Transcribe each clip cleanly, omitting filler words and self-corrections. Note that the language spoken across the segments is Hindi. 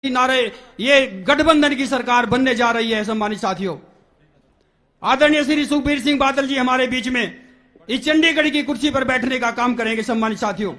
नारे ये गठबंधन की सरकार बनने जा रही है। सम्मानित साथियों, आदरणीय श्री सुखबीर सिंह बादल जी हमारे बीच में इस चंडीगढ़ की कुर्सी पर बैठने का काम करेंगे। सम्मानित साथियों,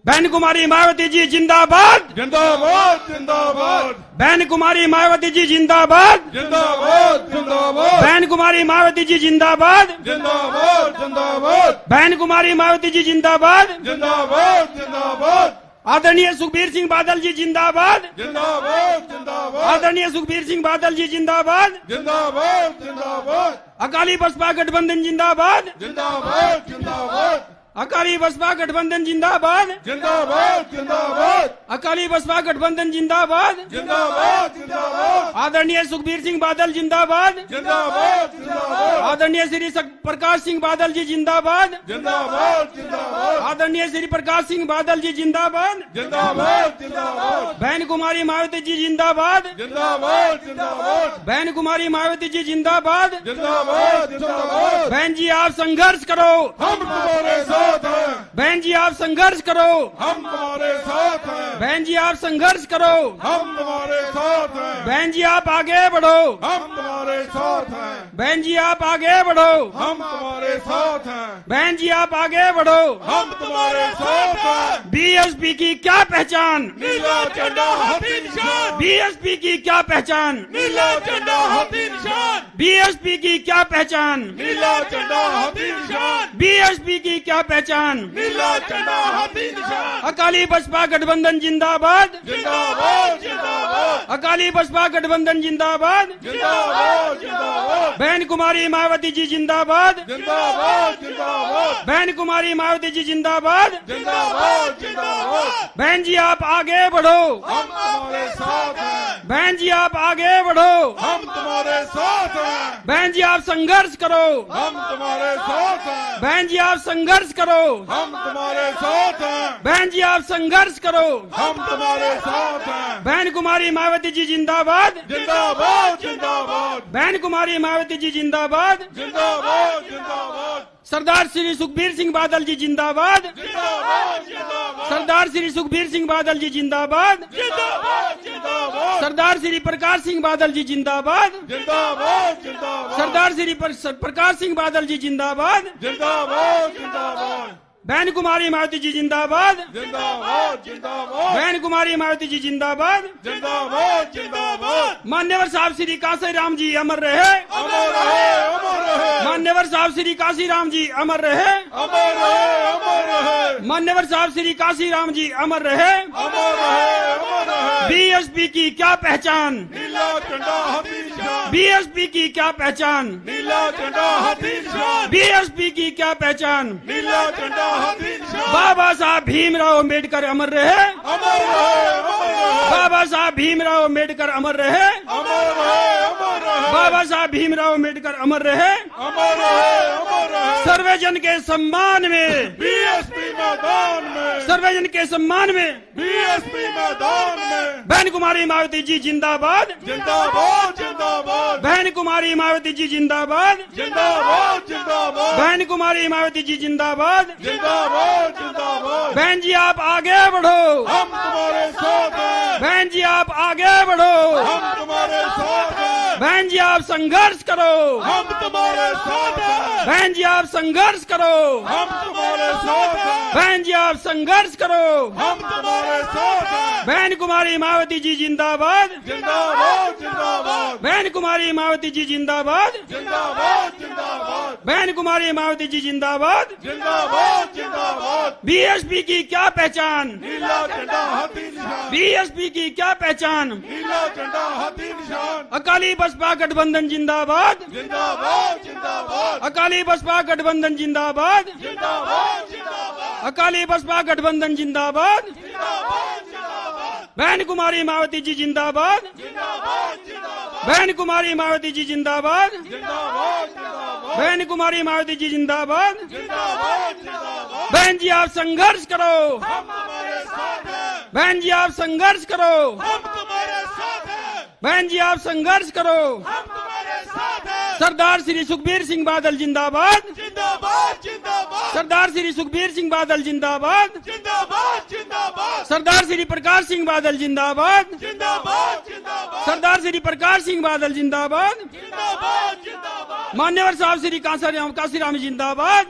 बहन कुमारी मायावती जी जिंदाबाद, जिंदाबाद जिंदाबाद। बहन कुमारी मायावती जी जिंदाबाद, जिंदाबाद जिंदाबाद। बहन कुमारी मायावती जी जिंदाबाद, जिंदाबाद जिंदाबाद। बहन कुमारी मायावती जी जिंदाबाद, जिंदाबाद जिंदाबाद। आदरणीय सुखबीर सिंह बादल जी जिंदाबाद, जिंदाबाद जिंदाबाद। आदरणीय सुखबीर सिंह बादल जी जिंदाबाद, जिंदाबाद जिंदाबाद। अकाली बसपा गठबंधन जिंदाबाद, जिंदाबाद जिंदाबाद। अकाली बसपा गठबंधन जिंदाबाद, जिंदाबाद जिंदाबाद। अकाली बसपा गठबंधन जिंदाबाद, जिंदाबाद जिंदाबाद। आदरणीय सुखबीर सिंह बादल जिंदाबाद, जिंदाबाद जिंदाबाद। आदरणीय श्री प्रकाश सिंह बादल जी जिंदाबाद, जिंदाबाद जिंदाबाद। आदरणीय श्री प्रकाश सिंह बादल जी जिंदाबाद, जिंदाबाद जिंदाबाद। बहन कुमारी मायावती जी जिंदाबाद, जिंदाबाद जिंदाबाद। बहन कुमारी मायावती जी जिंदाबाद। जिंदाबाद जिंदाबाद। बहन जी आप संघर्ष करो, हम तुम्हारे साथ हैं। बहन जी आप संघर्ष करो, हम तुम्हारे साथ हैं। बहन जी आप संघर्ष करो, हम तुम्हारे साथ हैं। बहन जी आप आगे बढ़ो, हम तुम्हारे साथ हैं। बहन जी आप आगे बढ़ो, हम तुम्हारे साथ हैं। बहन जी आप आगे बढ़ो। हम तुम्हारे साथ हैं। बीएसपी की क्या पहचान, नीला झंडा हाथी निशान। बीएसपी की क्या पहचान, नीला झंडा हाथी निशान। बीएसपी की क्या पहचान, नीला झंडा हाथी निशान। बीएसपी की क्या पहचान। नीला झंडा हाथी निशान। अकाली बसपा गठबंधन जिंदाबाद, जिंदाबाद जिंदाबाद। अकाली बसपा गठबंधन जिंदाबाद। जिंदाबाद जिंदाबाद। बहन कुमारी मायावती जी जिंदाबाद, जिंदाबाद जिंदाबाद। बहन कुमारी मायावती जी जिंदाबाद। जिंदाबाद जिंदाबाद। बहन जी आप आगे बढ़ो, हम तुम्हारे साथ हैं। बहन जी आप आगे बढ़ो, हम तुम्हारे साथ हैं। बहन जी आप संघर्ष करो, हम तुम्हारे साथ हैं। बहन जी आप संघर्ष करो, हम तुम्हारे साथ हैं। बहन जी आप संघर्ष करो। हम तुम्हारे साथ हैं। बहन कुमारी मायावती जी जिंदाबाद, जिंदाबाद जिंदाबाद। बहन कुमारी मायावती जी जिंदाबाद। जिंदाबाद जिंदाबाद। सरदार श्री सुखबीर सिंह बादल जी जिंदाबाद, जिंदाबाद जिंदाबाद। सरदार श्री सुखबीर सिंह बादल जी जिंदाबाद, जिंदाबाद जिंदाबाद। सरदार श्री प्रकाश सिंह बादल जी जिंदाबाद, जिंदाबाद जिंदाबाद। सरदार श्री प्रकाश सिंह बादल जी जिंदाबाद। जिंदाबाद जिंदाबाद। बहन कुमारी मायावती जी जिंदाबाद, जिंदाबाद जिंदाबाद। बहन कुमारी मायावती जी जिंदाबाद। जिंदाबाद जिंदाबाद। मान्यवर साहब श्री काशीराम जी अमर रहे, अमर रहे अमर रहे। मान्यवर साहब श्री काशीराम जी अमर रहे, अमर रहे अमर रहे। मान्यवर साहब श्री काशीराम जी अमर रहे। अमर रहे अमर रहे। बीएसपी की क्या पहचान, नीला झंडा हाथी निशान। बीएसपी की क्या पहचान, नीला झंडा हाथी निशान। बीएसपी की क्या पहचान। नीला झंडा हाथी निशान। बाबा साहब भीमराव अम्बेडकर अमर रहे, अमर रहे अमर रहे। बाबा साहब भीमराव अम्बेडकर अमर रहे, अमर रहे अमर रहे। बाबा साहब भीमराव अम्बेडकर अमर रहे। अमर रहे अमर रहे। सर्वजन के सम्मान में, बीएसपी मैदान में। सर्वजन के सम्मान में बीएसपी मैदान में। बहन कुमारी मायावती जी जिंदाबाद, जिंदाबाद जिंदाबाद। बहन कुमारी मायावती जी जिंदाबाद, जिंदाबाद जिंदाबाद। बहन कुमारी मायावती जी जिंदाबाद। जिंदाबाद जिंदाबाद। बहन जी आप आगे बढ़ो, हम तुम्हारे साथ हैं। बहन जी आप आगे बढ़ो, हम तुम्हारे साथ हैं। बहन जी आप संघर्ष करो, हम तुम्हारे साथ हैं। बहन जी आप संघर्ष करो, हम तुम्हारे साथ हैं। बहन जी आप संघर्ष करो। हम तुम्हारे साथ हैं। बहन कुमारी मायावती जी जिंदाबाद, जिंदाबाद जिंदाबाद। बहन कुमारी मायावती जी जिंदाबाद, जिंदाबाद जिंदाबाद। बहन कुमारी मायावती जी जिंदाबाद। जिंदाबाद जिंदाबाद। बीएसपी की क्या पहचान, नीला झंडा हाथी निशान। बीएसपी की क्या पहचान। नीला झंडा हाथी निशान। अकाली बसपा गठबंधन जिंदाबाद, जिंदाबाद जिंदाबाद। अकाली बसपा गठबंधन जिंदाबाद, जिंदाबाद जिंदाबाद। अकाली बसपा गठबंधन जिंदाबाद। जिंदाबाद जिंदाबाद। बहन कुमारी मायावती जी जिंदाबाद, जिंदाबाद जिंदाबाद। बहन कुमारी मायावती जी जिंदाबाद, जिंदाबाद जिंदाबाद। बहन कुमारी मायावती जी जिंदाबाद। जिंदाबाद जिंदाबाद। बहन जी आप संघर्ष करो, हम तुम्हारे साथ हैं। बहन जी आप संघर्ष करो, हम तुम्हारे साथ हैं। बहन जी आप संघर्ष करो। हम तुम्हारे साथ हैं। सरदार श्री सुखबीर सिंह बादल जिंदाबाद, जिंदाबाद जिंदाबाद। सरदार श्री सुखबीर सिंह बादल जिंदाबाद, जिंदाबाद जिंदाबाद। सरदार श्री प्रकाश सिंह बादल जिंदाबाद। जिंदाबाद जिंदाबाद सरदार श्री प्रकाश सिंह बादल जिंदाबाद। जिंदाबाद जिंदाबाद मान्यवर साहब श्री काशीराम जिंदाबाद।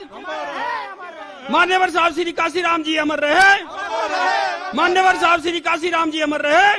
मान्यवर साहब श्री काशीराम जी अमर रहे। मान्यवर साहब श्री काशीराम जी अमर रहे।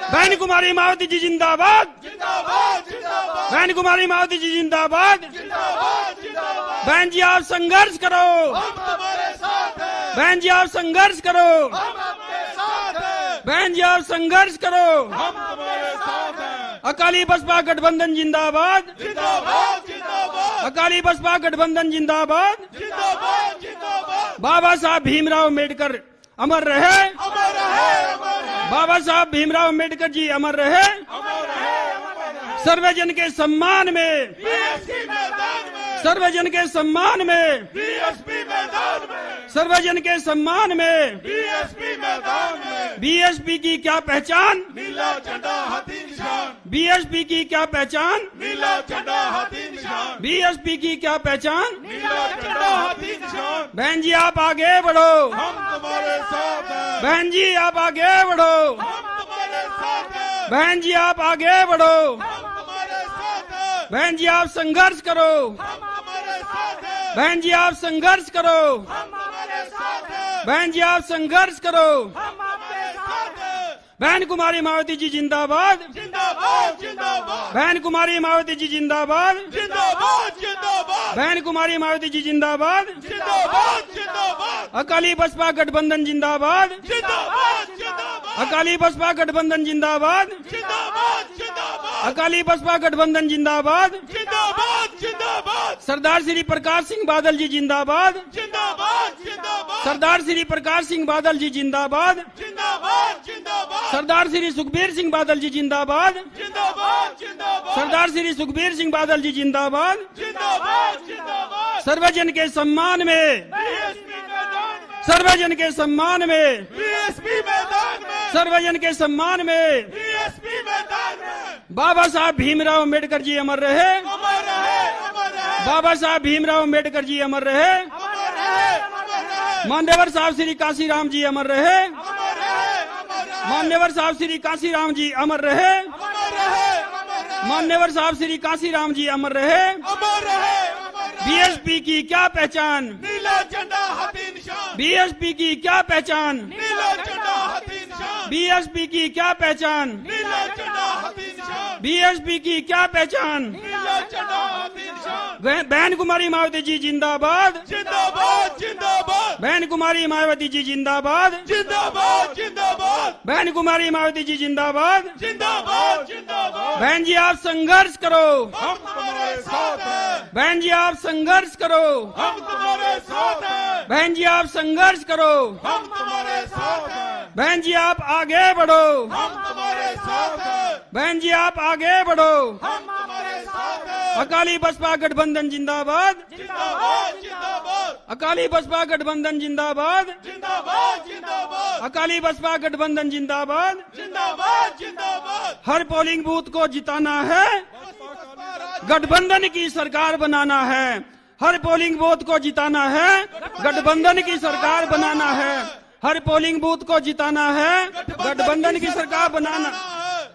बहन कुमारी मायावती जी जिंदाबाद। जिंदाबाद जिंदाबाद बहन कुमारी मायावती जी जिंदाबाद। जिंदाबाद जिंदाबाद बहन जी आप संघर्ष करो। हम तुम्हारे साथ हैं। बहन जी आप संघर्ष करो। हम आपके साथ हैं। बहन जी आप संघर्ष करो। हम तुम्हारे साथ हैं। अकाली बसपा गठबंधन जिंदाबाद। जिंदाबाद जिंदाबाद अकाली बसपा गठबंधन जिंदाबाद। जिंदाबाद जिंदाबाद बाबा साहब भीमराव अम्बेडकर अमर रहे। अमर रहे अमर रहे बाबा साहब भीमराव अम्बेडकर जी अमर रहे। अमर रहे अमर रहे। सर्वजन के सम्मान में। बीएसपी मैदान में। सर्वजन के सम्मान में। बीएसपी मैदान में। सर्वजन के सम्मान में। बीएसपी मैदान में। बीएसपी की क्या पहचान। नीला झंडा हाथी निशान। बीएसपी की क्या पहचान। नीला झंडा हाथी निशान। बीएसपी की क्या पहचान। नीला झंडा हाथी निशान। बहन जी आप आगे बढ़ो। हम तुम्हारे साथ हैं। बहन जी आप आगे बढ़ो। हम तुम्हारे साथ हैं। बहन जी आप आगे बढ़ो। हम तुम्हारे साथ हैं। बहन जी आप संघर्ष करो। हम तुम्हारे साथ हैं। बहन जी आप संघर्ष करो। हम तुम्हारे साथ हैं। बहन जी आप संघर्ष करो। हम आपके साथ हैं। बहन कुमारी मायावती जी जिंदाबाद। जिंदाबाद जिंदाबाद बहन कुमारी मायावती जी जिंदाबाद। जिंदाबाद जिंदाबाद बहन कुमारी मायावती जी जिंदाबाद। जिंदाबाद जिंदाबाद अकाली बसपा गठबंधन जिंदाबाद। जिंदाबाद जिंदाबाद अकाली बसपा गठबंधन जिंदाबाद। जिंदाबाद जिंदाबाद अकाली बसपा गठबंधन जिंदाबाद। जिंदाबाद जिंदाबाद सरदार श्री प्रकाश सिंह बादल जी जिंदाबाद। जिंदाबाद जिंदाबाद सरदार श्री प्रकाश सिंह बादल जी जिंदाबाद। जिंदाबाद जिंदाबाद सरदार श्री सुखबीर सिंह बादल जी जिंदाबाद। जिंदाबाद जिंदाबाद सरदार श्री सुखबीर सिंह बादल जी जिंदाबाद। जिंदाबाद जिंदाबाद सर्वजन के सम्मान में। बीएसपी मैदान में। सर्वजन के सम्मान में। बीएसपी मैदान में। सर्वजन के सम्मान में। बीएसपी मैदान में। बाबा साहब भीमराव अम्बेडकर जी अमर रहे। अमर रहे अमर रहे। बाबा साहब भीमराव अम्बेडकर जी अमर रहे। अमर रहे अमर रहे। मान्यवर साहब श्री काशीराम जी अमर रहे। अमर रहे अमर रहे। मान्यवर साहब श्री काशीराम जी अमर रहे। अमर रहे अमर रहे। मान्यवर साहब श्री काशीराम जी अमर रहे। अमर रहे अमर रहे। बीएसपी की क्या पहचान। नीला झंडा हाथी निशान। बीएसपी की क्या पहचान। नीला झंडा हाथी निशान। बीएसपी की क्या पहचान। नीला झंडा हाथी निशान। बीएसपी की क्या पहचान। नीला झंडा हाथी निशान। बहन कुमारी मायावती जी जिंदाबाद। जिंदाबाद जिंदाबाद बहन कुमारी मायावती जी जिंदाबाद। जिंदाबाद जिंदाबाद बहन कुमारी मायावती जी जिंदाबाद। जिंदाबाद जिंदाबाद। बहन जी आप संघर्ष करो। हम तुम्हारे साथ हैं। बहन जी आप संघर्ष करो। हम तुम्हारे साथ हैं। बहन जी आप संघर्ष करो। हम तुम्हारे साथ हैं। बहन जी आप आगे बढ़ो। हम तुम्हारे साथ हैं। बहन जी आप आगे बढ़ो। हम तुम्हारे साथ हैं। अकाली बसपा गठबंधन जिंदाबाद। जिंदाबाद जिंदाबाद अकाली बसपा गठबंधन जिंदाबाद। जिंदाबाद जिंदाबाद अकाली बसपा गठबंधन जिंदाबाद। जिंदाबाद जिंदाबाद। हर पोलिंग बूथ को जिताना है। गठबंधन की सरकार बनाना है। हर पोलिंग बूथ को जिताना है। गठबंधन की सरकार बनाना है। हर पोलिंग बूथ को जिताना है। गठबंधन की सरकार बनाना।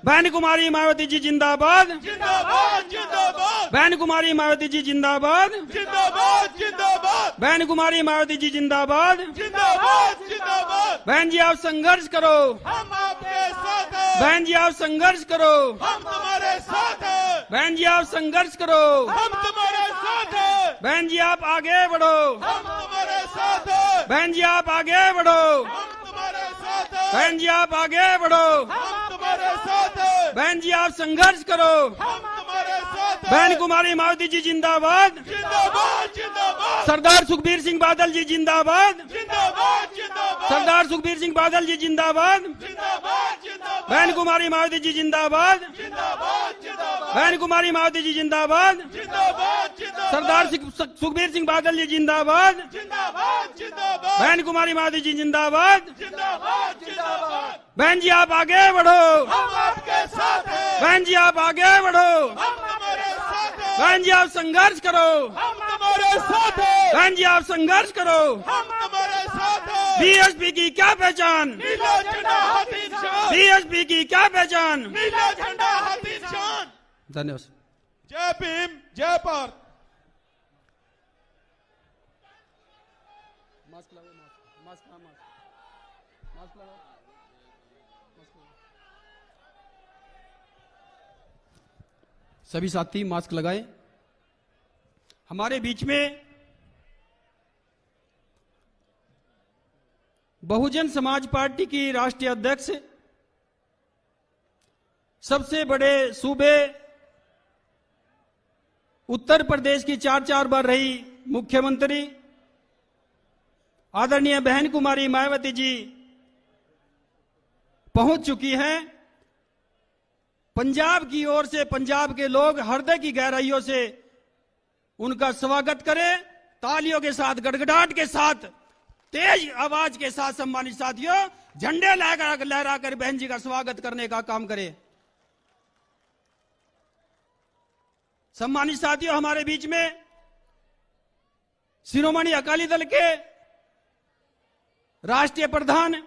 बहन कुमारी मायावती जी जिंदाबाद। जिंदाबाद जिंदाबाद बहन कुमारी मायावती जी जिंदाबाद। जिंदाबाद जिंदाबाद बहन कुमारी मायावती जी जिंदाबाद। जिंदाबाद जिंदाबाद। बहन जी आप संघर्ष करो। हम आपके साथ हैं। बहन जी आप संघर्ष करो। हम तुम्हारे साथ हैं। बहन जी आप संघर्ष करो। हम तुम्हारे साथ हैं। बहन जी आप आगे बढ़ो। हम तुम्हारे साथ हैं। बहन जी आप आगे बढ़ो। हम तुम्हारे साथ हैं। बहन जी आप आगे बढ़ो। हम तुम्हारे साथ हैं। बहन जी आप संघर्ष करो। हम तुम्हारे साथ हैं। बहन कुमारी मायावती जी जिंदाबाद। जिंदाबाद जिंदाबाद सरदार सुखबीर सिंह बादल जी जिंदाबाद। जिंदाबाद जिंदाबाद सरदार सुखबीर सिंह बादल जी जिंदाबाद। जिंदाबाद जिंदाबाद बहन कुमारी मायावती जी जिंदाबाद। जिंदाबाद जिंदाबाद बहन कुमारी मायावती जी जिंदाबाद। जिंदाबाद जिंदाबाद सरदार सुखबीर सिंह बादल जी जिंदाबाद। जिंदाबाद जिंदाबाद बहन कुमारी मायावती जी जिंदाबाद। जिंदाबाद जिंदाबाद। बहन जी आप आगे बढ़ो। हम आपके साथ हैं। बहन जी आप आगे बढ़ो। हम तुम्हारे साथ हैं। बहन जी आप संघर्ष करो। हम तुम्हारे साथ हैं। बहन जी आप संघर्ष करो। हम तुम्हारे साथ हैं। बीएसपी की क्या पहचान, नीला झंडा हाथी निशान, बीएसपी की क्या पहचान। नीला झंडा हाथी निशान। धन्यवाद। जय भीम, जय भारत। सभी साथी मास्क लगाएं। हमारे बीच में बहुजन समाज पार्टी की राष्ट्रीय अध्यक्ष, सबसे बड़े सूबे उत्तर प्रदेश की 4 बार रही मुख्यमंत्री आदरणीय बहन कुमारी मायावती जी पहुंच चुकी हैं। पंजाब की ओर से पंजाब के लोग हृदय की गहराइयों से उनका स्वागत करें, तालियों के साथ, गड़गड़ाहट के साथ, तेज आवाज के साथ। सम्मानित साथियों, झंडे लहराकर बहन जी का स्वागत करने का काम करें। सम्मानित साथियों, हमारे बीच में शिरोमणि अकाली दल के राष्ट्रीय प्रधान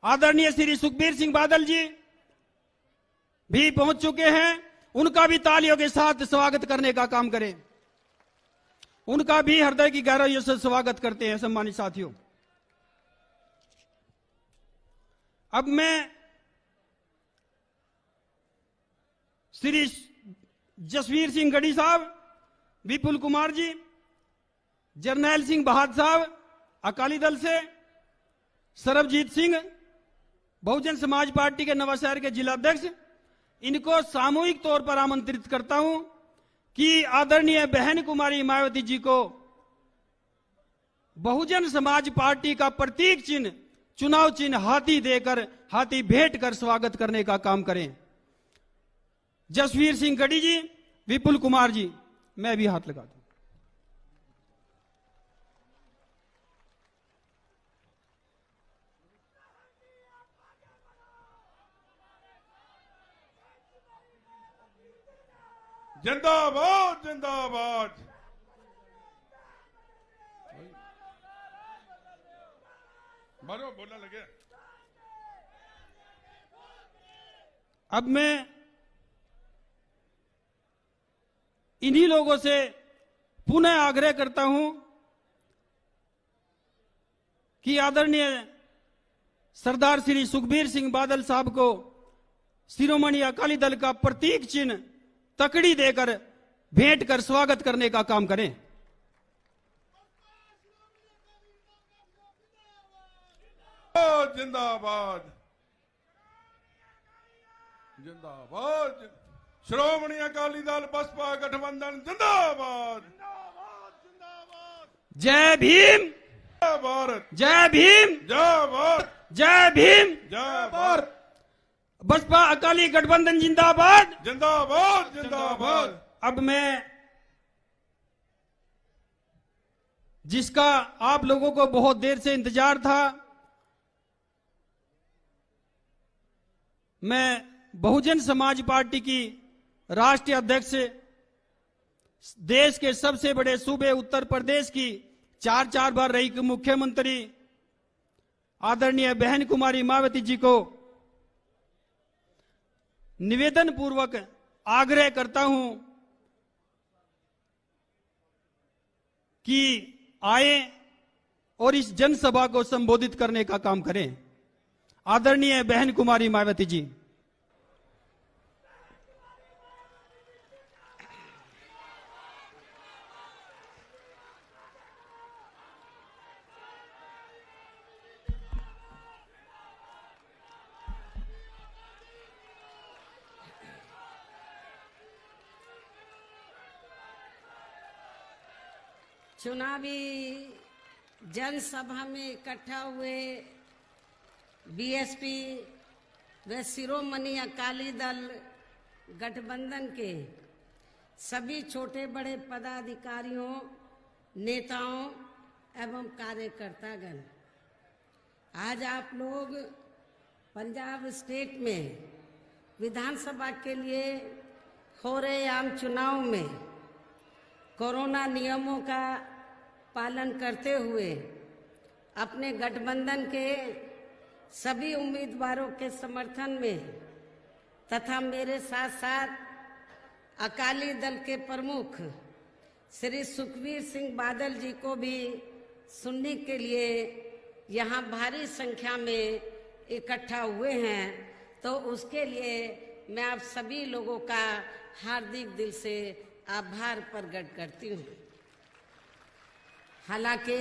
आदरणीय श्री सुखबीर सिंह बादल जी भी पहुंच चुके हैं। उनका भी तालियों के साथ स्वागत करने का काम करें। उनका भी हृदय की गहराइयों से स्वागत करते हैं। सम्मानित साथियों, अब मैं श्री जसवीर सिंह गढ़ी साहब, विपुल कुमार जी, जरनैल सिंह बहादुर साहब अकाली दल से, सरबजीत सिंह बहुजन समाज पार्टी के नवाशहर के जिला अध्यक्ष, इनको सामूहिक तौर पर आमंत्रित करता हूं कि आदरणीय बहन कुमारी मायावती जी को बहुजन समाज पार्टी का प्रतीक चिन्ह, चुनाव चिन्ह हाथी देकर, हाथी भेंट कर स्वागत करने का काम करें। जसवीर सिंह गढ़ी जी, विपुल कुमार जी, मैं भी हाथ लगा दूं। जिंदाबाद, जिंदाबाद। मारो, बोलने लगे। अब मैं इन्हीं लोगों से पुनः आग्रह करता हूं कि आदरणीय सरदार श्री सुखबीर सिंह बादल साहब को शिरोमणि अकाली दल का प्रतीक चिन्ह तकड़ी देकर भेंट कर स्वागत करने का काम करें। जिंदाबाद, जिंदाबाद। श्रोमणी अकाली दल बसपा गठबंधन जिंदाबाद। जय भीम, जय भारत, जय भीम, जय भारत, जय भीम, जय भारत। बसपा अकाली गठबंधन जिंदाबाद, जिंदाबाद, जिंदाबाद। अब मैं जिसका आप लोगों को बहुत देर से इंतजार था, मैं बहुजन समाज पार्टी की राष्ट्रीय अध्यक्ष, देश के सबसे बड़े सूबे उत्तर प्रदेश की 4 बार रही मुख्यमंत्री आदरणीय बहन कुमारी मायावती जी को निवेदन पूर्वक आग्रह करता हूं कि आए और इस जनसभा को संबोधित करने का काम करें। आदरणीय बहन कुमारी मायावती जी। चुनावी जनसभा में इकट्ठा हुए बीएसपी व शिरोमणि अकाली दल गठबंधन के सभी छोटे बड़े पदाधिकारियों, नेताओं एवं कार्यकर्तागण, आज आप लोग पंजाब स्टेट में विधानसभा के लिए हो रहे आम चुनाव में कोरोना नियमों का पालन करते हुए अपने गठबंधन के सभी उम्मीदवारों के समर्थन में तथा मेरे साथ साथ अकाली दल के प्रमुख श्री सुखबीर सिंह बादल जी को भी सुनने के लिए यहाँ भारी संख्या में इकट्ठा हुए हैं, तो उसके लिए मैं आप सभी लोगों का हार्दिक दिल से आभार प्रकट करती हूँ। हालांकि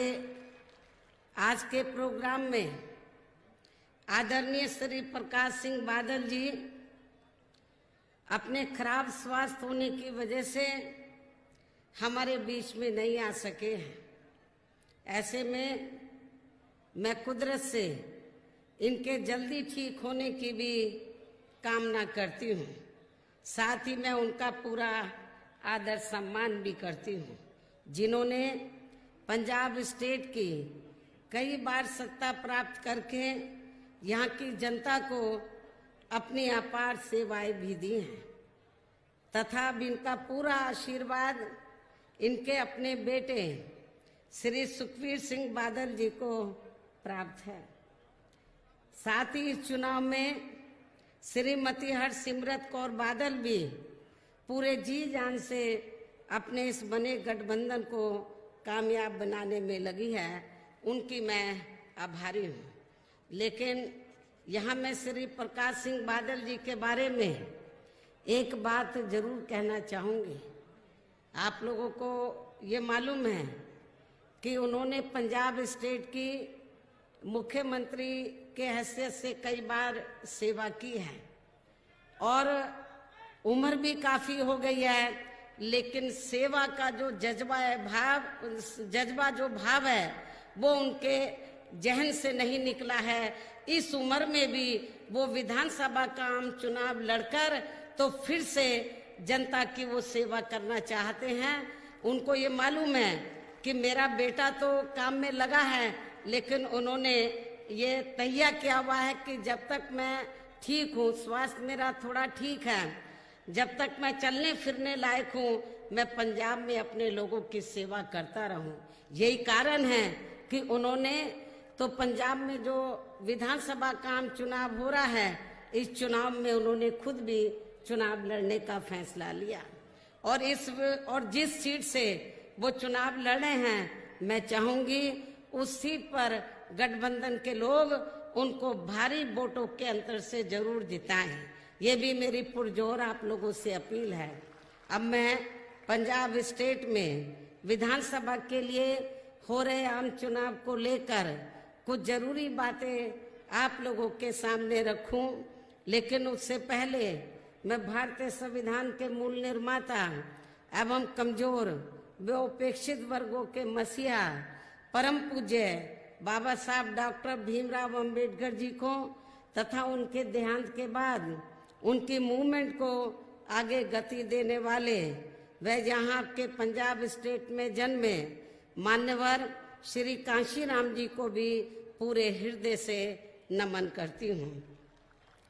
आज के प्रोग्राम में आदरणीय श्री प्रकाश सिंह बादल जी अपने खराब स्वास्थ्य होने की वजह से हमारे बीच में नहीं आ सके हैं। ऐसे में मैं कुदरत से इनके जल्दी ठीक होने की भी कामना करती हूँ। साथ ही मैं उनका पूरा आदर सम्मान भी करती हूँ, जिन्होंने पंजाब स्टेट की कई बार सत्ता प्राप्त करके यहाँ की जनता को अपनी अपार सेवाएं भी दी हैं तथा अब इनका पूरा आशीर्वाद इनके अपने बेटे श्री सुखबीर सिंह बादल जी को प्राप्त है। साथ ही इस चुनाव में श्रीमती हरसिमरत कौर बादल भी पूरे जी जान से अपने इस बने गठबंधन को कामयाब बनाने में लगी है, उनकी मैं आभारी हूँ। लेकिन यहाँ मैं श्री प्रकाश सिंह बादल जी के बारे में एक बात जरूर कहना चाहूँगी। आप लोगों को ये मालूम है कि उन्होंने पंजाब स्टेट की मुख्यमंत्री के हैसियत से कई बार सेवा की है और उम्र भी काफी हो गई है, लेकिन सेवा का जो जज्बा जो भाव है वो उनके जहन से नहीं निकला है। इस उम्र में भी वो विधानसभा का आम चुनाव लड़कर तो फिर से जनता की वो सेवा करना चाहते हैं। उनको ये मालूम है कि मेरा बेटा तो काम में लगा है, लेकिन उन्होंने ये तैया किया हुआ है कि जब तक मैं ठीक हूँ, स्वास्थ्य मेरा थोड़ा ठीक है, जब तक मैं चलने फिरने लायक हूँ, मैं पंजाब में अपने लोगों की सेवा करता रहूं। यही कारण है कि उन्होंने तो पंजाब में जो विधानसभा का आम चुनाव हो रहा है, इस चुनाव में उन्होंने खुद भी चुनाव लड़ने का फैसला लिया और जिस सीट से वो चुनाव लड़े हैं, मैं चाहूंगी उस सीट पर गठबंधन के लोग उनको भारी वोटों के अंतर से जरूर जिताएं। ये भी मेरी पुरजोर आप लोगों से अपील है। अब मैं पंजाब स्टेट में विधानसभा के लिए हो रहे आम चुनाव को लेकर कुछ जरूरी बातें आप लोगों के सामने रखूं, लेकिन उससे पहले मैं भारतीय संविधान के मूल निर्माता एवं कमजोर व उपेक्षित वर्गों के मसीहा परम पूज्य बाबा साहब डॉक्टर भीमराव अंबेडकर जी को तथा उनके देहांत के बाद उनकी मूवमेंट को आगे गति देने वाले व यहाँ के पंजाब स्टेट में जन्मे मान्यवर श्री कांशीराम जी को भी पूरे हृदय से नमन करती हूँ,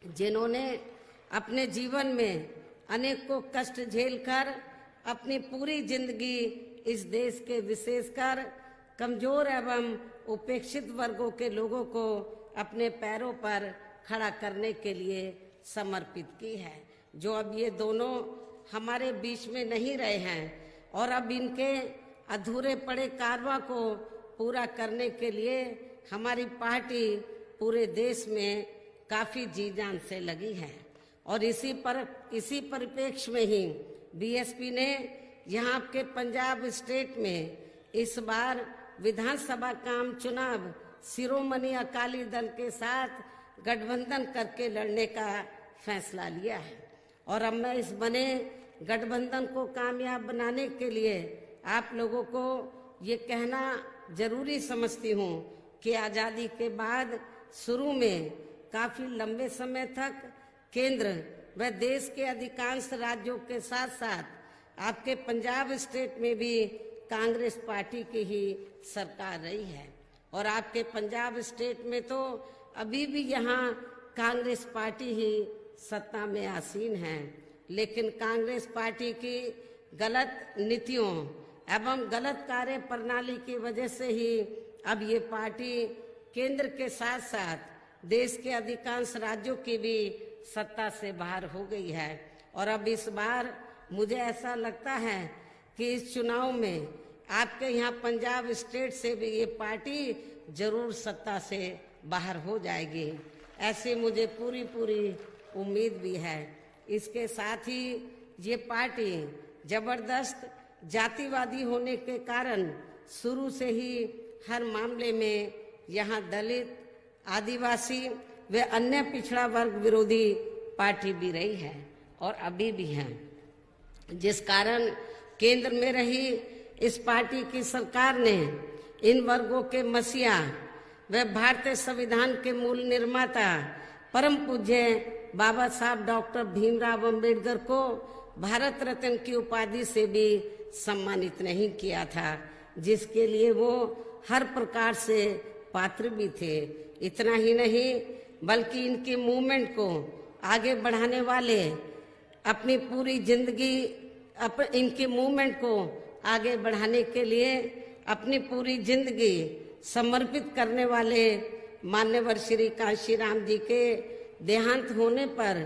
जिन्होंने अपने जीवन में अनेकों कष्ट झेलकर अपनी पूरी जिंदगी इस देश के विशेषकर कमजोर एवं उपेक्षित वर्गों के लोगों को अपने पैरों पर खड़ा करने के लिए समर्पित की है। जो अब ये दोनों हमारे बीच में नहीं रहे हैं और अब इनके अधूरे पड़े कारवा को पूरा करने के लिए हमारी पार्टी पूरे देश में काफी जी जान से लगी है और इसी परिप्रेक्ष्य में ही बीएसपी ने यहाँ के पंजाब स्टेट में इस बार विधानसभा का आम चुनाव शिरोमणि अकाली दल के साथ गठबंधन करके लड़ने का फैसला लिया है और अब मैं इस बने गठबंधन को कामयाब बनाने के लिए आप लोगों को ये कहना जरूरी समझती हूँ कि आज़ादी के बाद शुरू में काफी लंबे समय तक केंद्र व देश के अधिकांश राज्यों के साथ साथ आपके पंजाब स्टेट में भी कांग्रेस पार्टी की ही सरकार रही है और आपके पंजाब स्टेट में तो अभी भी यहाँ कांग्रेस पार्टी ही सत्ता में आसीन है। लेकिन कांग्रेस पार्टी की गलत नीतियों एवं गलत कार्य प्रणाली की वजह से ही अब ये पार्टी केंद्र के साथ साथ देश के अधिकांश राज्यों की भी सत्ता से बाहर हो गई है। और अब इस बार मुझे ऐसा लगता है कि इस चुनाव में आपके यहाँ पंजाब स्टेट से भी ये पार्टी जरूर सत्ता से बाहर हो जाएगी, ऐसी मुझे पूरी उम्मीद भी है। इसके साथ ही ये पार्टी जबरदस्त जातिवादी होने के कारण शुरू से ही हर मामले में यहाँ दलित, आदिवासी व अन्य पिछड़ा वर्ग विरोधी पार्टी भी रही है और अभी भी है, जिस कारण केंद्र में रही इस पार्टी की सरकार ने इन वर्गों के मसीहा व भारतीय संविधान के मूल निर्माता परम पूज्य बाबा साहब डॉक्टर भीमराव अंबेडकर को भारत रत्न की उपाधि से भी सम्मानित नहीं किया था, जिसके लिए वो हर प्रकार से पात्र भी थे। इतना ही नहीं बल्कि इनके मूवमेंट को आगे बढ़ाने वाले अपनी पूरी जिंदगी इनके मूवमेंट को आगे बढ़ाने के लिए अपनी पूरी जिंदगी समर्पित करने वाले मान्यवर श्री कांशीराम जी के देहांत होने पर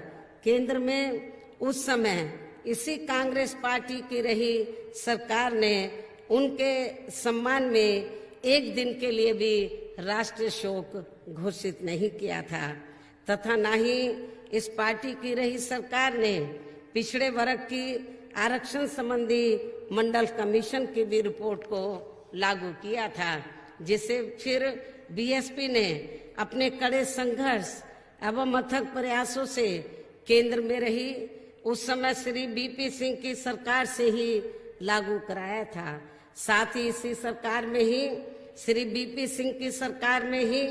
केंद्र में उस समय इसी कांग्रेस पार्टी की रही सरकार ने उनके सम्मान में एक दिन के लिए भी राष्ट्रीय शोक घोषित नहीं किया था, तथा न ही इस पार्टी की रही सरकार ने पिछड़े वर्ग की आरक्षण संबंधी मंडल कमीशन की भी रिपोर्ट को लागू किया था, जिसे फिर बीएसपी ने अपने कड़े संघर्ष एवं अथक प्रयासों से केंद्र में रही उस समय श्री बीपी सिंह की सरकार से ही लागू कराया था। साथ ही इसी सरकार में ही श्री बीपी सिंह की सरकार में ही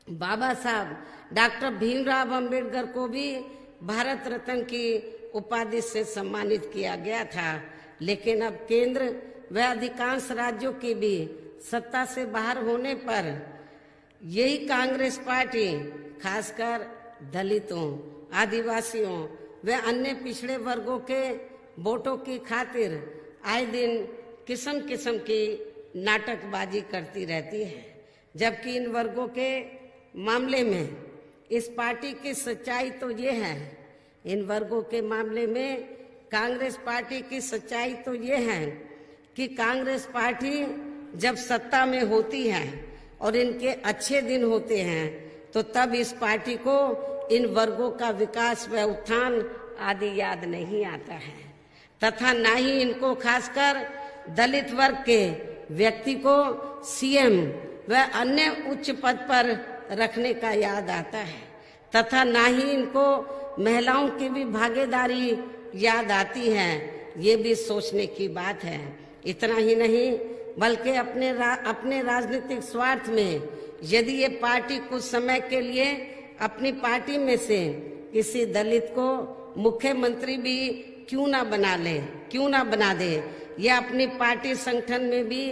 बाबा साहब डॉक्टर भीमराव अंबेडकर को भी भारत रत्न की उपाधि से सम्मानित किया गया था। लेकिन अब केंद्र व अधिकांश राज्यों की भी सत्ता से बाहर होने पर यही कांग्रेस पार्टी खासकर दलितों, आदिवासियों व अन्य पिछड़े वर्गों के वोटों की खातिर आए दिन किस्म किस्म की नाटकबाजी करती रहती है, जबकि इन वर्गों के मामले में इस पार्टी की सच्चाई तो ये है, इन वर्गों के मामले में कांग्रेस पार्टी की सच्चाई तो ये है कि कांग्रेस पार्टी जब सत्ता में होती है और इनके अच्छे दिन होते हैं तो तब इस पार्टी को इन वर्गों का विकास व उत्थान आदि याद नहीं आता है, तथा न ही इनको खासकर दलित वर्ग के व्यक्ति को सीएम व अन्य उच्च पद पर रखने का याद आता है, तथा न ही इनको महिलाओं की भी भागीदारी याद आती है। ये भी सोचने की बात है। इतना ही नहीं बल्कि अपने राजनीतिक स्वार्थ में यदि ये पार्टी कुछ समय के लिए अपनी पार्टी में से किसी दलित को मुख्यमंत्री भी क्यों ना बना दे या अपनी पार्टी संगठन में भी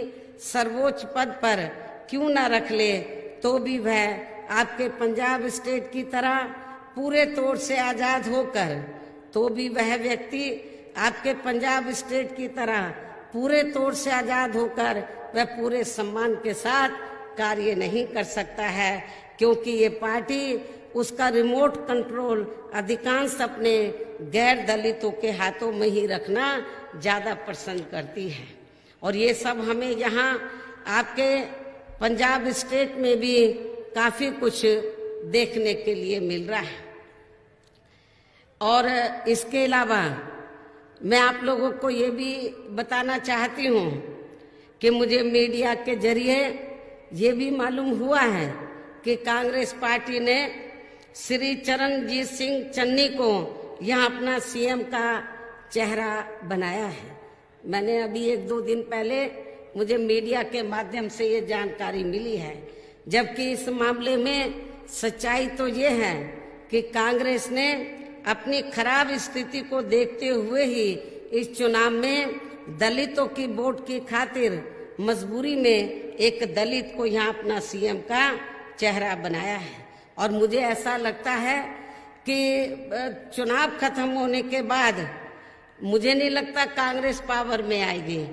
सर्वोच्च पद पर क्यों ना रख ले, तो भी वह आपके पंजाब स्टेट की तरह पूरे तौर से आजाद होकर, तो भी वह व्यक्ति आपके पंजाब स्टेट की तरह पूरे तौर से आजाद होकर वह पूरे सम्मान के साथ कार्य नहीं कर सकता है, क्योंकि ये पार्टी उसका रिमोट कंट्रोल अधिकांश अपने गैर दलितों के हाथों में ही रखना ज्यादा पसंद करती है। और ये सब हमें यहाँ आपके पंजाब स्टेट में भी काफी कुछ देखने के लिए मिल रहा है। और इसके अलावा मैं आप लोगों को ये भी बताना चाहती हूँ कि मुझे मीडिया के जरिए ये भी मालूम हुआ है कि कांग्रेस पार्टी ने श्री चरणजीत सिंह चन्नी को यहाँ अपना सीएम का चेहरा बनाया है। मैंने अभी 1-2 दिन पहले मुझे मीडिया के माध्यम से ये जानकारी मिली है, जबकि इस मामले में सच्चाई तो ये है कि कांग्रेस ने अपनी खराब स्थिति को देखते हुए ही इस चुनाव में दलितों की वोट की खातिर मजबूरी में एक दलित को यहाँ अपना सीएम का चेहरा बनाया है। और मुझे ऐसा लगता है कि चुनाव खत्म होने के बाद मुझे नहीं लगता कांग्रेस पावर में आएगी।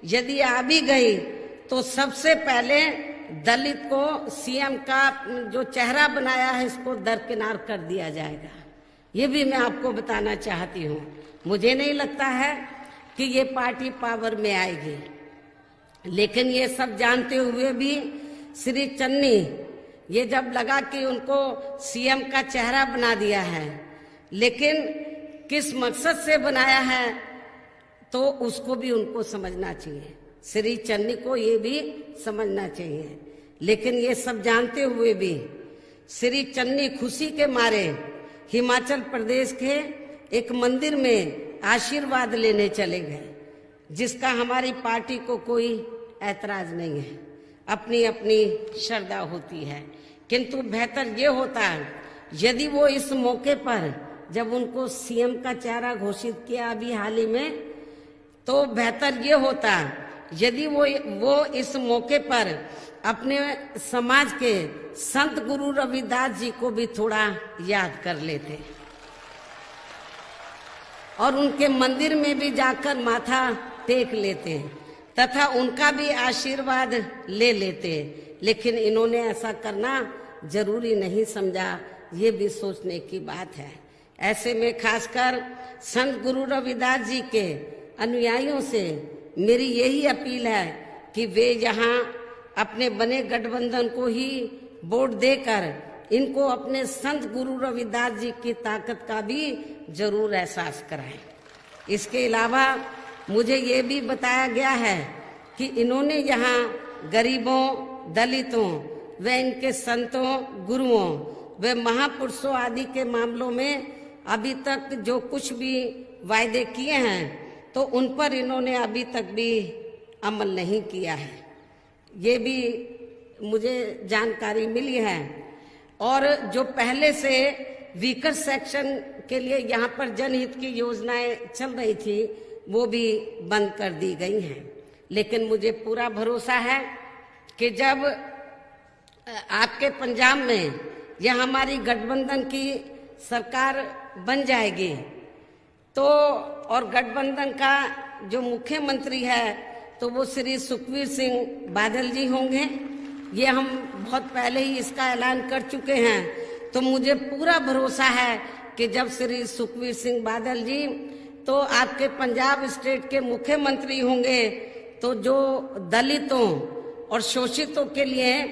यदि आ भी गई तो सबसे पहले दलित को सीएम का जो चेहरा बनाया है इसको दरकिनार कर दिया जाएगा। ये भी मैं आपको बताना चाहती हूँ। मुझे नहीं लगता है कि ये पार्टी पावर में आएगी, लेकिन ये सब जानते हुए भी श्री चन्नी ये जब लगा कि उनको सीएम का चेहरा बना दिया है, लेकिन किस मकसद से बनाया है तो उसको भी उनको समझना चाहिए। श्री चन्नी को ये भी समझना चाहिए। लेकिन ये सब जानते हुए भी श्री चन्नी खुशी के मारे हिमाचल प्रदेश के एक मंदिर में आशीर्वाद लेने चले गए, जिसका हमारी पार्टी को कोई ऐतराज नहीं है। अपनी अपनी श्रद्धा होती है, किंतु बेहतर ये होता है यदि वो इस मौके पर जब उनको सीएम का चेहरा घोषित किया अभी हाल ही में, तो बेहतर ये होता यदि वो इस मौके पर अपने समाज के संत गुरु रविदास जी को भी थोड़ा याद कर लेते और उनके मंदिर में भी जाकर माथा टेक लेते तथा उनका भी आशीर्वाद ले लेते। लेकिन इन्होंने ऐसा करना जरूरी नहीं समझा, ये भी सोचने की बात है। ऐसे में खासकर संत गुरु रविदास जी के अनुयायियों से मेरी यही अपील है कि वे यहाँ अपने बने गठबंधन को ही वोट देकर इनको अपने संत गुरु रविदास जी की ताकत का भी जरूर एहसास कराएं। इसके अलावा मुझे ये भी बताया गया है कि इन्होंने यहाँ गरीबों, दलितों व इनके संतों, गुरुओं व महापुरुषों आदि के मामलों में अभी तक जो कुछ भी वायदे किए हैं तो उन पर इन्होंने अभी तक भी अमल नहीं किया है। ये भी मुझे जानकारी मिली है। और जो पहले से वीकर सेक्शन के लिए यहाँ पर जनहित की योजनाएं चल रही थी वो भी बंद कर दी गई हैं। लेकिन मुझे पूरा भरोसा है कि जब आपके पंजाब में यह हमारी गठबंधन की सरकार बन जाएगी तो और गठबंधन का जो मुख्यमंत्री है तो वो श्री सुखबीर सिंह बादल जी होंगे। ये हम बहुत पहले ही इसका ऐलान कर चुके हैं। तो मुझे पूरा भरोसा है कि जब श्री सुखबीर सिंह बादल जी तो आपके पंजाब स्टेट के मुख्यमंत्री होंगे तो जो दलितों और शोषितों के लिए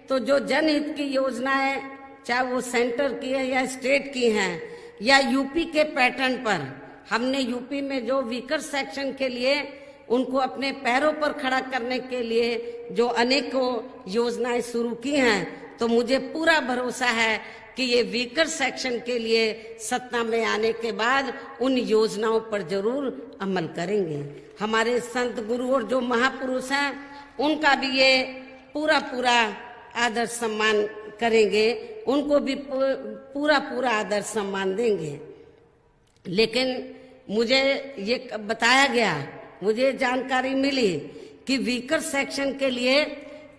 तो जो जनहित की योजनाएं चाहे वो सेंटर की है या स्टेट की हैं या यूपी के पैटर्न पर, हमने यूपी में जो वीकर सेक्शन के लिए उनको अपने पैरों पर खड़ा करने के लिए जो अनेकों योजनाएं शुरू की हैं, तो मुझे पूरा भरोसा है कि ये वीकर सेक्शन के लिए सत्ता में आने के बाद उन योजनाओं पर जरूर अमल करेंगे। हमारे संत गुरु और जो महापुरुष हैं उनका भी ये पूरा पूरा आदर सम्मान करेंगे, उनको भी पूरा पूरा आदर सम्मान देंगे। लेकिन मुझे ये बताया गया, मुझे जानकारी मिली कि वीकर सेक्शन के लिए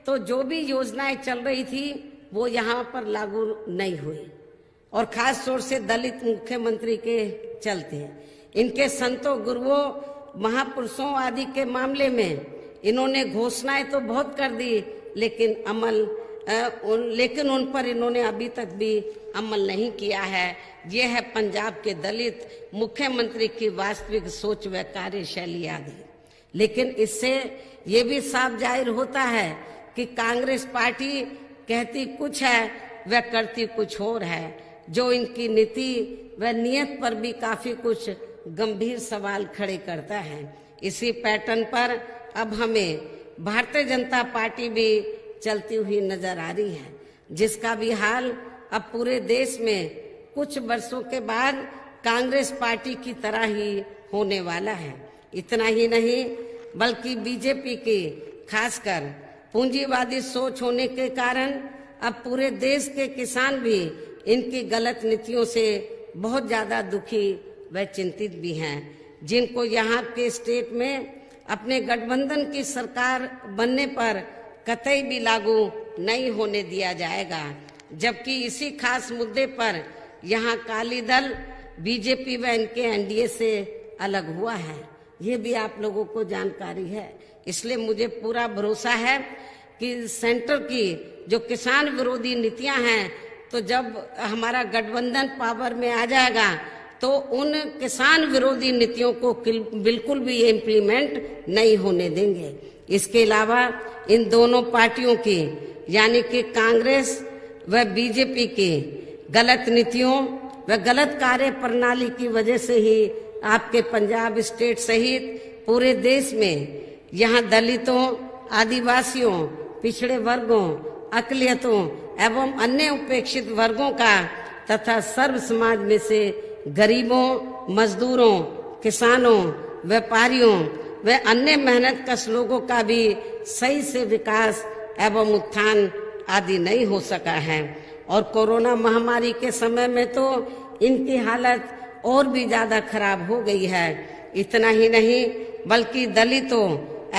तो जो भी योजनाएं चल रही थी वो यहाँ पर लागू नहीं हुई और खास तौर से दलित मुख्यमंत्री के चलते इनके संतों, गुरुओं, महापुरुषों आदि के मामले में इन्होंने घोषणाएं तो बहुत कर दी लेकिन उन पर इन्होंने अभी तक भी अमल नहीं किया है। ये है पंजाब के दलित मुख्यमंत्री की वास्तविक सोच व कार्यशैली आदि। लेकिन इससे ये भी साफ जाहिर होता है कि कांग्रेस पार्टी कहती कुछ है व करती कुछ और है, जो इनकी नीति व नियत पर भी काफी कुछ गंभीर सवाल खड़े करता है। इसी पैटर्न पर अब हमें भारतीय जनता पार्टी भी चलती हुई नजर आ रही है, जिसका भी हाल अब पूरे देश में कुछ वर्षों के बाद कांग्रेस पार्टी की तरह ही होने वाला है। इतना ही नहीं बल्कि बीजेपी की खासकर पूंजीवादी सोच होने के कारण अब पूरे देश के किसान भी इनकी गलत नीतियों से बहुत ज्यादा दुखी व चिंतित भी हैं, जिनको यहाँ के स्टेट में अपने गठबंधन की सरकार बनने पर कतई भी लागू नहीं होने दिया जाएगा। जबकि इसी खास मुद्दे पर यहाँ अकाली दल बीजेपी व इनके एनडीए से अलग हुआ है, ये भी आप लोगों को जानकारी है। इसलिए मुझे पूरा भरोसा है कि सेंटर की जो किसान विरोधी नीतियां हैं, तो जब हमारा गठबंधन पावर में आ जाएगा तो उन किसान विरोधी नीतियों को बिल्कुल भी इम्प्लीमेंट नहीं होने देंगे। इसके अलावा इन दोनों पार्टियों की यानी कि कांग्रेस व बीजेपी की गलत नीतियों व गलत कार्य प्रणाली की वजह से ही आपके पंजाब स्टेट सहित पूरे देश में यहाँ दलितों, आदिवासियों, पिछड़े वर्गों, अकलियतों एवं अन्य उपेक्षित वर्गों का तथा सर्व समाज में से गरीबों, मजदूरों, किसानों, व्यापारियों व अन्य मेहनत कश लोगों का भी सही से विकास एवं उत्थान आदि नहीं हो सका है। और कोरोना महामारी के समय में तो इनकी हालत और भी ज्यादा खराब हो गई है। इतना ही नहीं बल्कि दलितों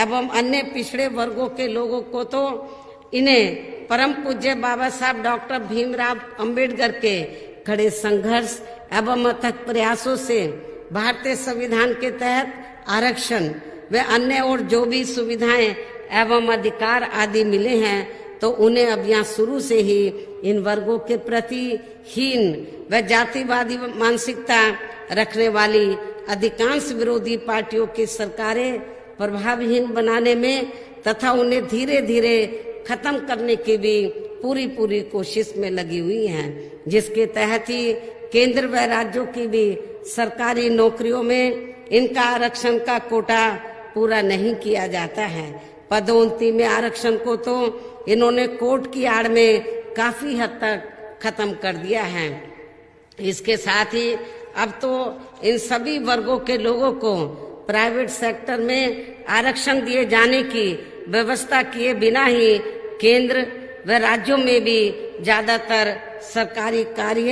एवं अन्य पिछड़े वर्गों के लोगों को तो इन्हें परम पूज्य बाबा साहब डॉक्टर भीमराव अंबेडकर के कड़े संघर्ष एवं अथक प्रयासों से भारतीय संविधान के तहत आरक्षण व अन्य और जो भी सुविधाएं एवं अधिकार आदि मिले हैं, तो उन्हें अब यहाँ शुरू से ही इन वर्गों के प्रति हीन व जातिवादी मानसिकता रखने वाली अधिकांश विरोधी पार्टियों की सरकारें प्रभावहीन बनाने में तथा उन्हें धीरे धीरे खत्म करने की भी पूरी कोशिश में लगी हुई हैं, जिसके तहत ही केंद्र व राज्यों की भी सरकारी नौकरियों में इनका आरक्षण का कोटा पूरा नहीं किया जाता है। पदोन्नति में आरक्षण को तो इन्होंने कोर्ट की आड़ में काफी हद तक खत्म कर दिया है। इसके साथ ही अब तो इन सभी वर्गों के लोगों को प्राइवेट सेक्टर में आरक्षण दिए जाने की व्यवस्था किए बिना ही केंद्र व राज्यों में भी ज्यादातर सरकारी कार्य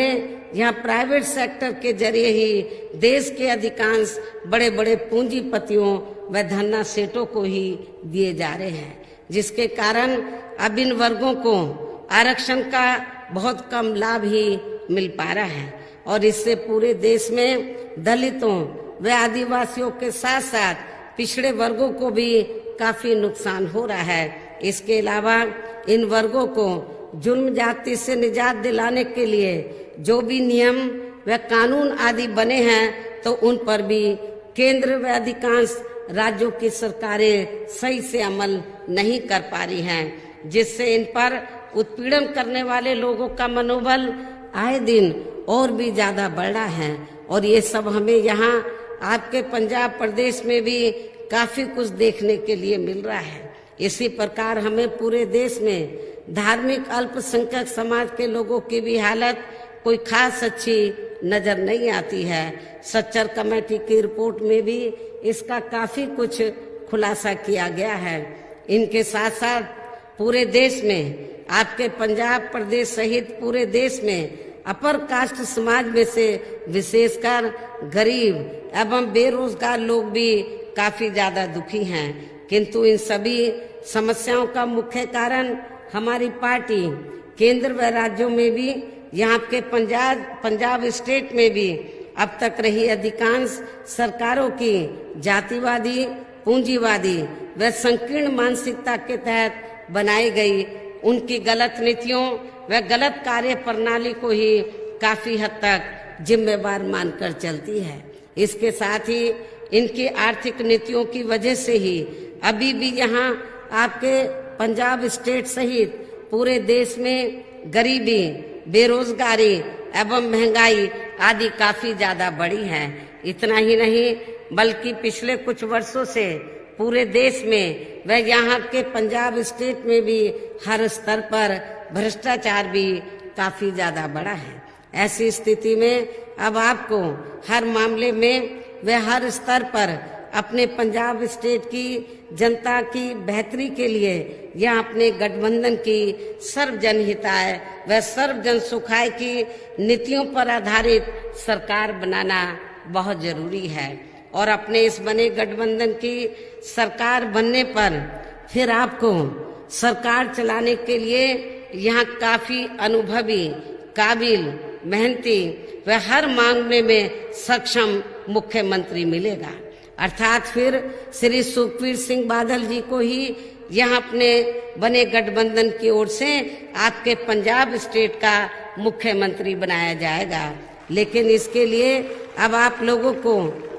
यहाँ प्राइवेट सेक्टर के जरिए ही देश के अधिकांश बड़े बड़े पूंजीपतियों व धन्ना सेठों को ही दिए जा रहे हैं, जिसके कारण अब इन वर्गों को आरक्षण का बहुत कम लाभ ही मिल पा रहा है। और इससे पूरे देश में दलितों व आदिवासियों के साथ साथ पिछड़े वर्गों को भी काफी नुकसान हो रहा है। इसके अलावा इन वर्गों को जुल्म जाति से निजात दिलाने के लिए जो भी नियम व कानून आदि बने हैं, तो उन पर भी केंद्र व अधिकांश राज्यों की सरकारें सही से अमल नहीं कर पा रही हैं, जिससे इन पर उत्पीड़न करने वाले लोगों का मनोबल आए दिन और भी ज्यादा बढ़ रहा है। और ये सब हमें यहाँ आपके पंजाब प्रदेश में भी काफी कुछ देखने के लिए मिल रहा है। इसी प्रकार हमें पूरे देश में धार्मिक अल्पसंख्यक समाज के लोगों की भी हालत कोई खास अच्छी नजर नहीं आती है। सच्चर कमेटी की रिपोर्ट में भी इसका काफी कुछ खुलासा किया गया है। इनके साथ साथ पूरे देश में आपके पंजाब प्रदेश सहित पूरे देश में अपर कास्ट समाज में से विशेषकर गरीब एवं बेरोजगार लोग भी काफी ज्यादा दुखी हैं। किंतु इन सभी समस्याओं का मुख्य कारण हमारी पार्टी केंद्र व राज्यों में भी यहाँ के पंजाब स्टेट में भी अब तक रही अधिकांश सरकारों की जातिवादी, पूंजीवादी व संकीर्ण मानसिकता के तहत बनाई गई उनकी गलत नीतियों व गलत कार्य प्रणाली को ही काफी हद तक जिम्मेवार मानकर चलती है। इसके साथ ही इनकी आर्थिक नीतियों की वजह से ही अभी भी यहाँ आपके पंजाब स्टेट सहित पूरे देश में गरीबी, बेरोजगारी एवं महंगाई आदि काफी ज्यादा बढ़ी है। इतना ही नहीं बल्कि पिछले कुछ वर्षों से पूरे देश में व यहाँ के पंजाब स्टेट में भी हर स्तर पर भ्रष्टाचार भी काफी ज्यादा बढ़ा है। ऐसी स्थिति में अब आपको हर मामले में व हर स्तर पर अपने पंजाब स्टेट की जनता की बेहतरी के लिए या अपने गठबंधन की सर्वजन हिताय व सर्वजन सुखाय की नीतियों पर आधारित सरकार बनाना बहुत जरूरी है। और अपने इस बने गठबंधन की सरकार बनने पर फिर आपको सरकार चलाने के लिए यहाँ काफी अनुभवी, काबिल, मेहनती व हर मांगने में सक्षम मुख्यमंत्री मिलेगा। अर्थात फिर श्री सुखबीर सिंह बादल जी को ही यहाँ अपने बने गठबंधन की ओर से आपके पंजाब स्टेट का मुख्यमंत्री बनाया जाएगा। लेकिन इसके लिए अब आप लोगों को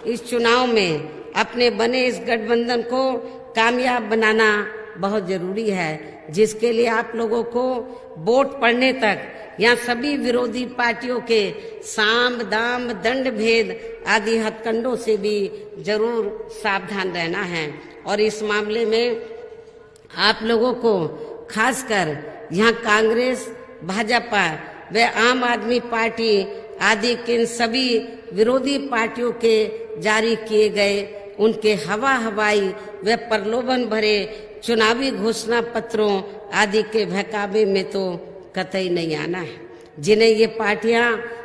इस चुनाव में अपने बने इस गठबंधन को कामयाब बनाना बहुत जरूरी है, जिसके लिए आप लोगों को वोट पड़ने तक यहाँ सभी विरोधी पार्टियों के साम दाम दंड भेद आदि हथकंडों से भी जरूर सावधान रहना है। और इस मामले में आप लोगों को खासकर यहाँ कांग्रेस, भाजपा व आम आदमी पार्टी आदि के इन सभी विरोधी पार्टियों के जारी किए गए उनके हवाई व प्रलोभन भरे चुनावी घोषणा पत्रों आदि के बहकावे में तो कतई नहीं आना है, जिन्हें ये पार्टियां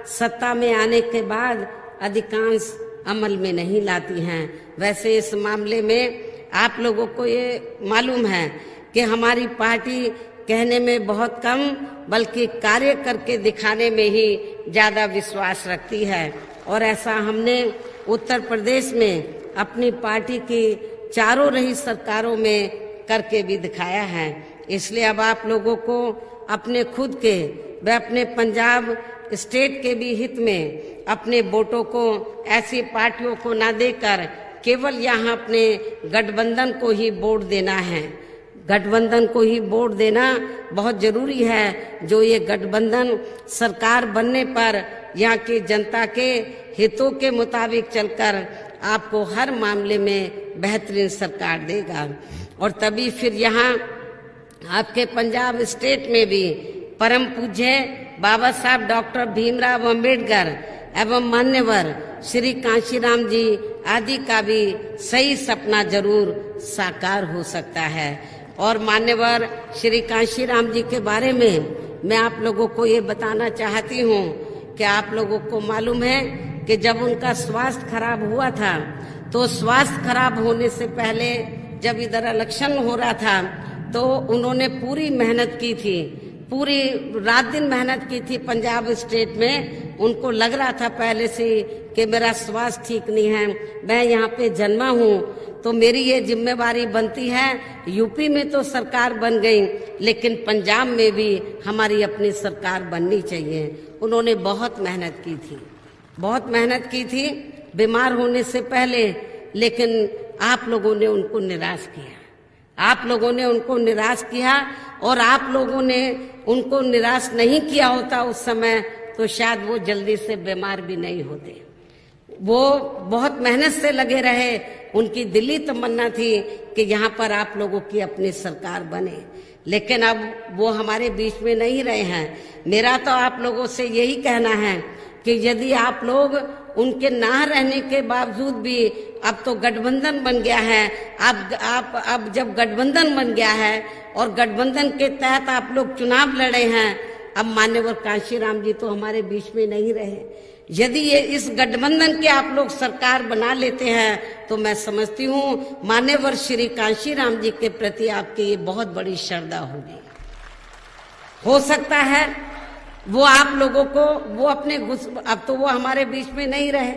सत्ता में आने के बाद अधिकांश अमल में नहीं लाती हैं। वैसे इस मामले में आप लोगों को ये मालूम है कि हमारी पार्टी कहने में बहुत कम बल्कि कार्य करके दिखाने में ही ज्यादा विश्वास रखती है। और ऐसा हमने उत्तर प्रदेश में अपनी पार्टी की चारों रही सरकारों में करके भी दिखाया है। इसलिए अब आप लोगों को अपने खुद के व अपने पंजाब स्टेट के भी हित में अपने वोटों को ऐसी पार्टियों को ना देकर केवल यहाँ अपने गठबंधन को ही वोट देना है। गठबंधन को ही वोट देना बहुत जरूरी है, जो ये गठबंधन सरकार बनने पर यहाँ की जनता के हितों के मुताबिक चलकर आपको हर मामले में बेहतरीन सरकार देगा। और तभी फिर यहाँ आपके पंजाब स्टेट में भी परम पूज्य बाबा साहब डॉक्टर भीमराव अंबेडकर एवं मान्यवर श्री कांशीराम जी आदि का भी सही सपना जरूर साकार हो सकता है। और मान्यवर श्री कांशीराम जी के बारे में मैं आप लोगों को ये बताना चाहती हूँ कि आप लोगों को मालूम है कि जब उनका स्वास्थ्य खराब हुआ था तो स्वास्थ्य खराब होने से पहले जब इधर इलेक्शन हो रहा था तो उन्होंने पूरी मेहनत की थी, पूरी रात दिन मेहनत की थी पंजाब स्टेट में। उनको लग रहा था पहले से कि मेरा स्वास्थ्य ठीक नहीं है, मैं यहाँ पे जन्मा हूँ तो मेरी ये जिम्मेवारी बनती है। यूपी में तो सरकार बन गई लेकिन पंजाब में भी हमारी अपनी सरकार बननी चाहिए। उन्होंने बहुत मेहनत की थी, बहुत मेहनत की थी बीमार होने से पहले, लेकिन आप लोगों ने उनको निराश किया, आप लोगों ने उनको निराश किया। और आप लोगों ने उनको निराश नहीं किया होता उस समय तो शायद वो जल्दी से बीमार भी नहीं होते। वो बहुत मेहनत से लगे रहे, उनकी दिली तमन्ना थी कि यहाँ पर आप लोगों की अपनी सरकार बने, लेकिन अब वो हमारे बीच में नहीं रहे हैं। मेरा तो आप लोगों से यही कहना है कि यदि आप लोग उनके ना रहने के बावजूद भी अब तो गठबंधन बन गया है, अब जब गठबंधन बन गया है और गठबंधन के तहत आप लोग चुनाव लड़े हैं, अब मान्यवर कांशीराम जी तो हमारे बीच में नहीं रहे। यदि ये इस गठबंधन के आप लोग सरकार बना लेते हैं तो मैं समझती हूँ मान्यवर श्री कांशीराम जी के प्रति आपकी ये बहुत बड़ी श्रद्धा होगी। हो सकता है वो आप लोगों को वो अपने अब तो वो हमारे बीच में नहीं रहे,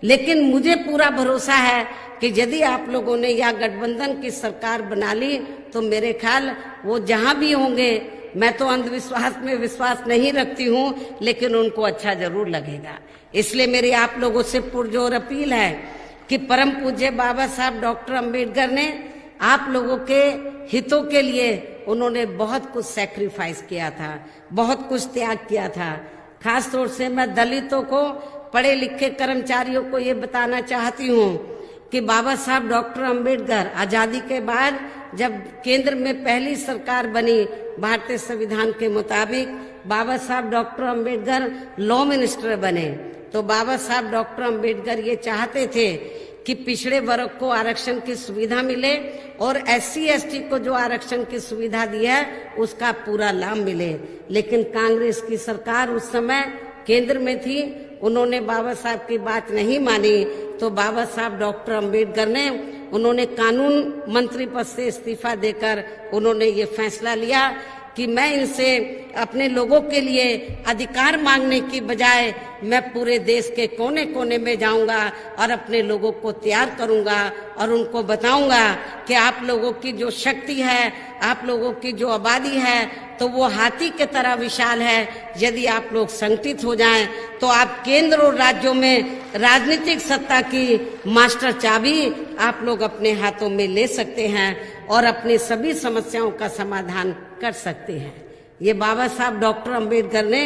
लेकिन मुझे पूरा भरोसा है कि यदि आप लोगों ने यह गठबंधन की सरकार बना ली तो मेरे ख्याल वो जहां भी होंगे, मैं तो अंधविश्वास में विश्वास नहीं रखती हूँ, लेकिन उनको अच्छा जरूर लगेगा। इसलिए मेरी आप लोगों से पुरजोर अपील है कि परम पूज्य बाबा साहब डॉक्टर अंबेडकर ने आप लोगों के हितों के लिए उन्होंने बहुत कुछ सैक्रिफाइस किया था, बहुत कुछ त्याग किया था। खास तौर से मैं दलितों को, पढ़े लिखे कर्मचारियों को ये बताना चाहती हूँ कि बाबा साहब डॉक्टर अंबेडकर आजादी के बाद जब केंद्र में पहली सरकार बनी भारतीय संविधान के मुताबिक, बाबा साहब डॉक्टर अंबेडकर लॉ मिनिस्टर बने। तो बाबा साहब डॉक्टर अंबेडकर ये चाहते थे कि पिछड़े वर्ग को आरक्षण की सुविधा मिले और SC ST को जो आरक्षण की सुविधा दी है उसका पूरा लाभ मिले। लेकिन कांग्रेस की सरकार उस समय केंद्र में थी, उन्होंने बाबा साहब की बात नहीं मानी। तो बाबा साहब डॉक्टर अंबेडकर ने उन्होंने कानून मंत्री पद से इस्तीफा देकर उन्होंने ये फैसला लिया कि मैं इनसे अपने लोगों के लिए अधिकार मांगने की बजाय मैं पूरे देश के कोने कोने में जाऊंगा और अपने लोगों को तैयार करूंगा और उनको बताऊंगा कि आप लोगों की जो शक्ति है, आप लोगों की जो आबादी है, तो वो हाथी के तरह विशाल है। यदि आप लोग संगठित हो जाएं तो आप केंद्र और राज्यों में राजनीतिक सत्ता की मास्टर चाबी आप लोग अपने हाथों में ले सकते हैं और अपनी सभी समस्याओं का समाधान कर सकते हैं। ये बाबा साहब डॉक्टर अंबेडकर ने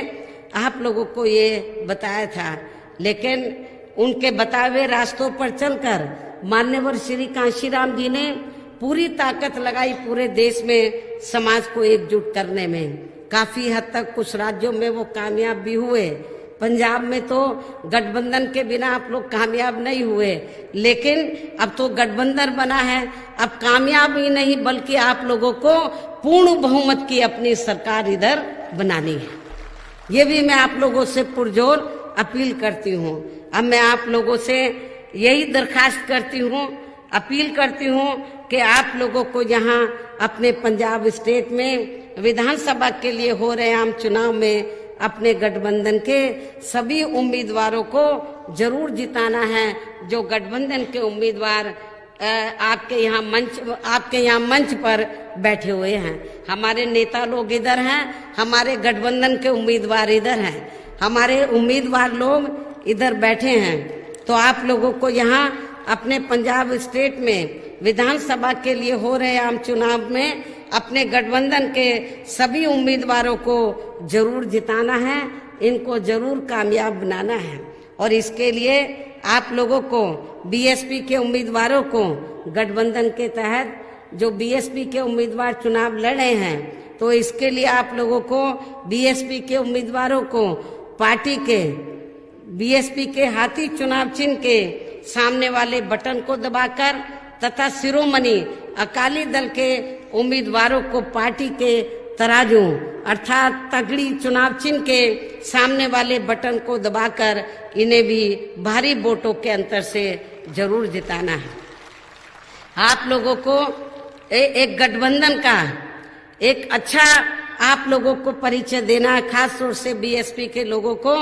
आप लोगों को ये बताया था, लेकिन उनके बताए हुए रास्तों पर चलकर मान्यवर श्री कांशीराम जी ने पूरी ताकत लगाई पूरे देश में समाज को एकजुट करने में। काफी हद तक कुछ राज्यों में वो कामयाब भी हुए। पंजाब में तो गठबंधन के बिना आप लोग कामयाब नहीं हुए, लेकिन अब तो गठबंधन बना है। अब कामयाब ही नहीं बल्कि आप लोगों को पूर्ण बहुमत की अपनी सरकार इधर बनानी है। ये भी मैं आप लोगों से पुरजोर अपील करती हूँ। अब मैं आप लोगों से यही दरखास्त करती हूँ, अपील करती हूँ कि आप लोगों को यहाँ अपने पंजाब स्टेट में विधानसभा के लिए हो रहे आम चुनाव में अपने गठबंधन के सभी उम्मीदवारों को जरूर जिताना है। जो गठबंधन के उम्मीदवार आपके यहाँ मंच पर बैठे हुए हैं, हमारे नेता लोग इधर हैं, हमारे गठबंधन के उम्मीदवार इधर हैं, हमारे उम्मीदवार लोग इधर बैठे हैं। तो आप लोगों को यहाँ अपने पंजाब स्टेट में विधानसभा के लिए हो रहे आम चुनाव में अपने गठबंधन के सभी उम्मीदवारों को जरूर जिताना है, इनको जरूर कामयाब बनाना है। और इसके लिए आप लोगों को बीएसपी के उम्मीदवारों को गठबंधन के तहत जो बीएसपी के उम्मीदवार चुनाव लड़े हैं, तो इसके लिए आप लोगों को बीएसपी के उम्मीदवारों को पार्टी के बीएसपी के हाथी चुनाव चिन्ह के सामने वाले बटन को दबाकर तथा शिरोमणि अकाली दल के उम्मीदवारों को पार्टी के तराजू अर्थात तगड़ी चुनाव चिन्ह के सामने वाले बटन को दबाकर इन्हें भी भारी वोटों के अंतर से जरूर जिताना है। आप लोगों को एक गठबंधन का एक अच्छा आप लोगों को परिचय देना है, खास तौर से बीएसपी के लोगों को।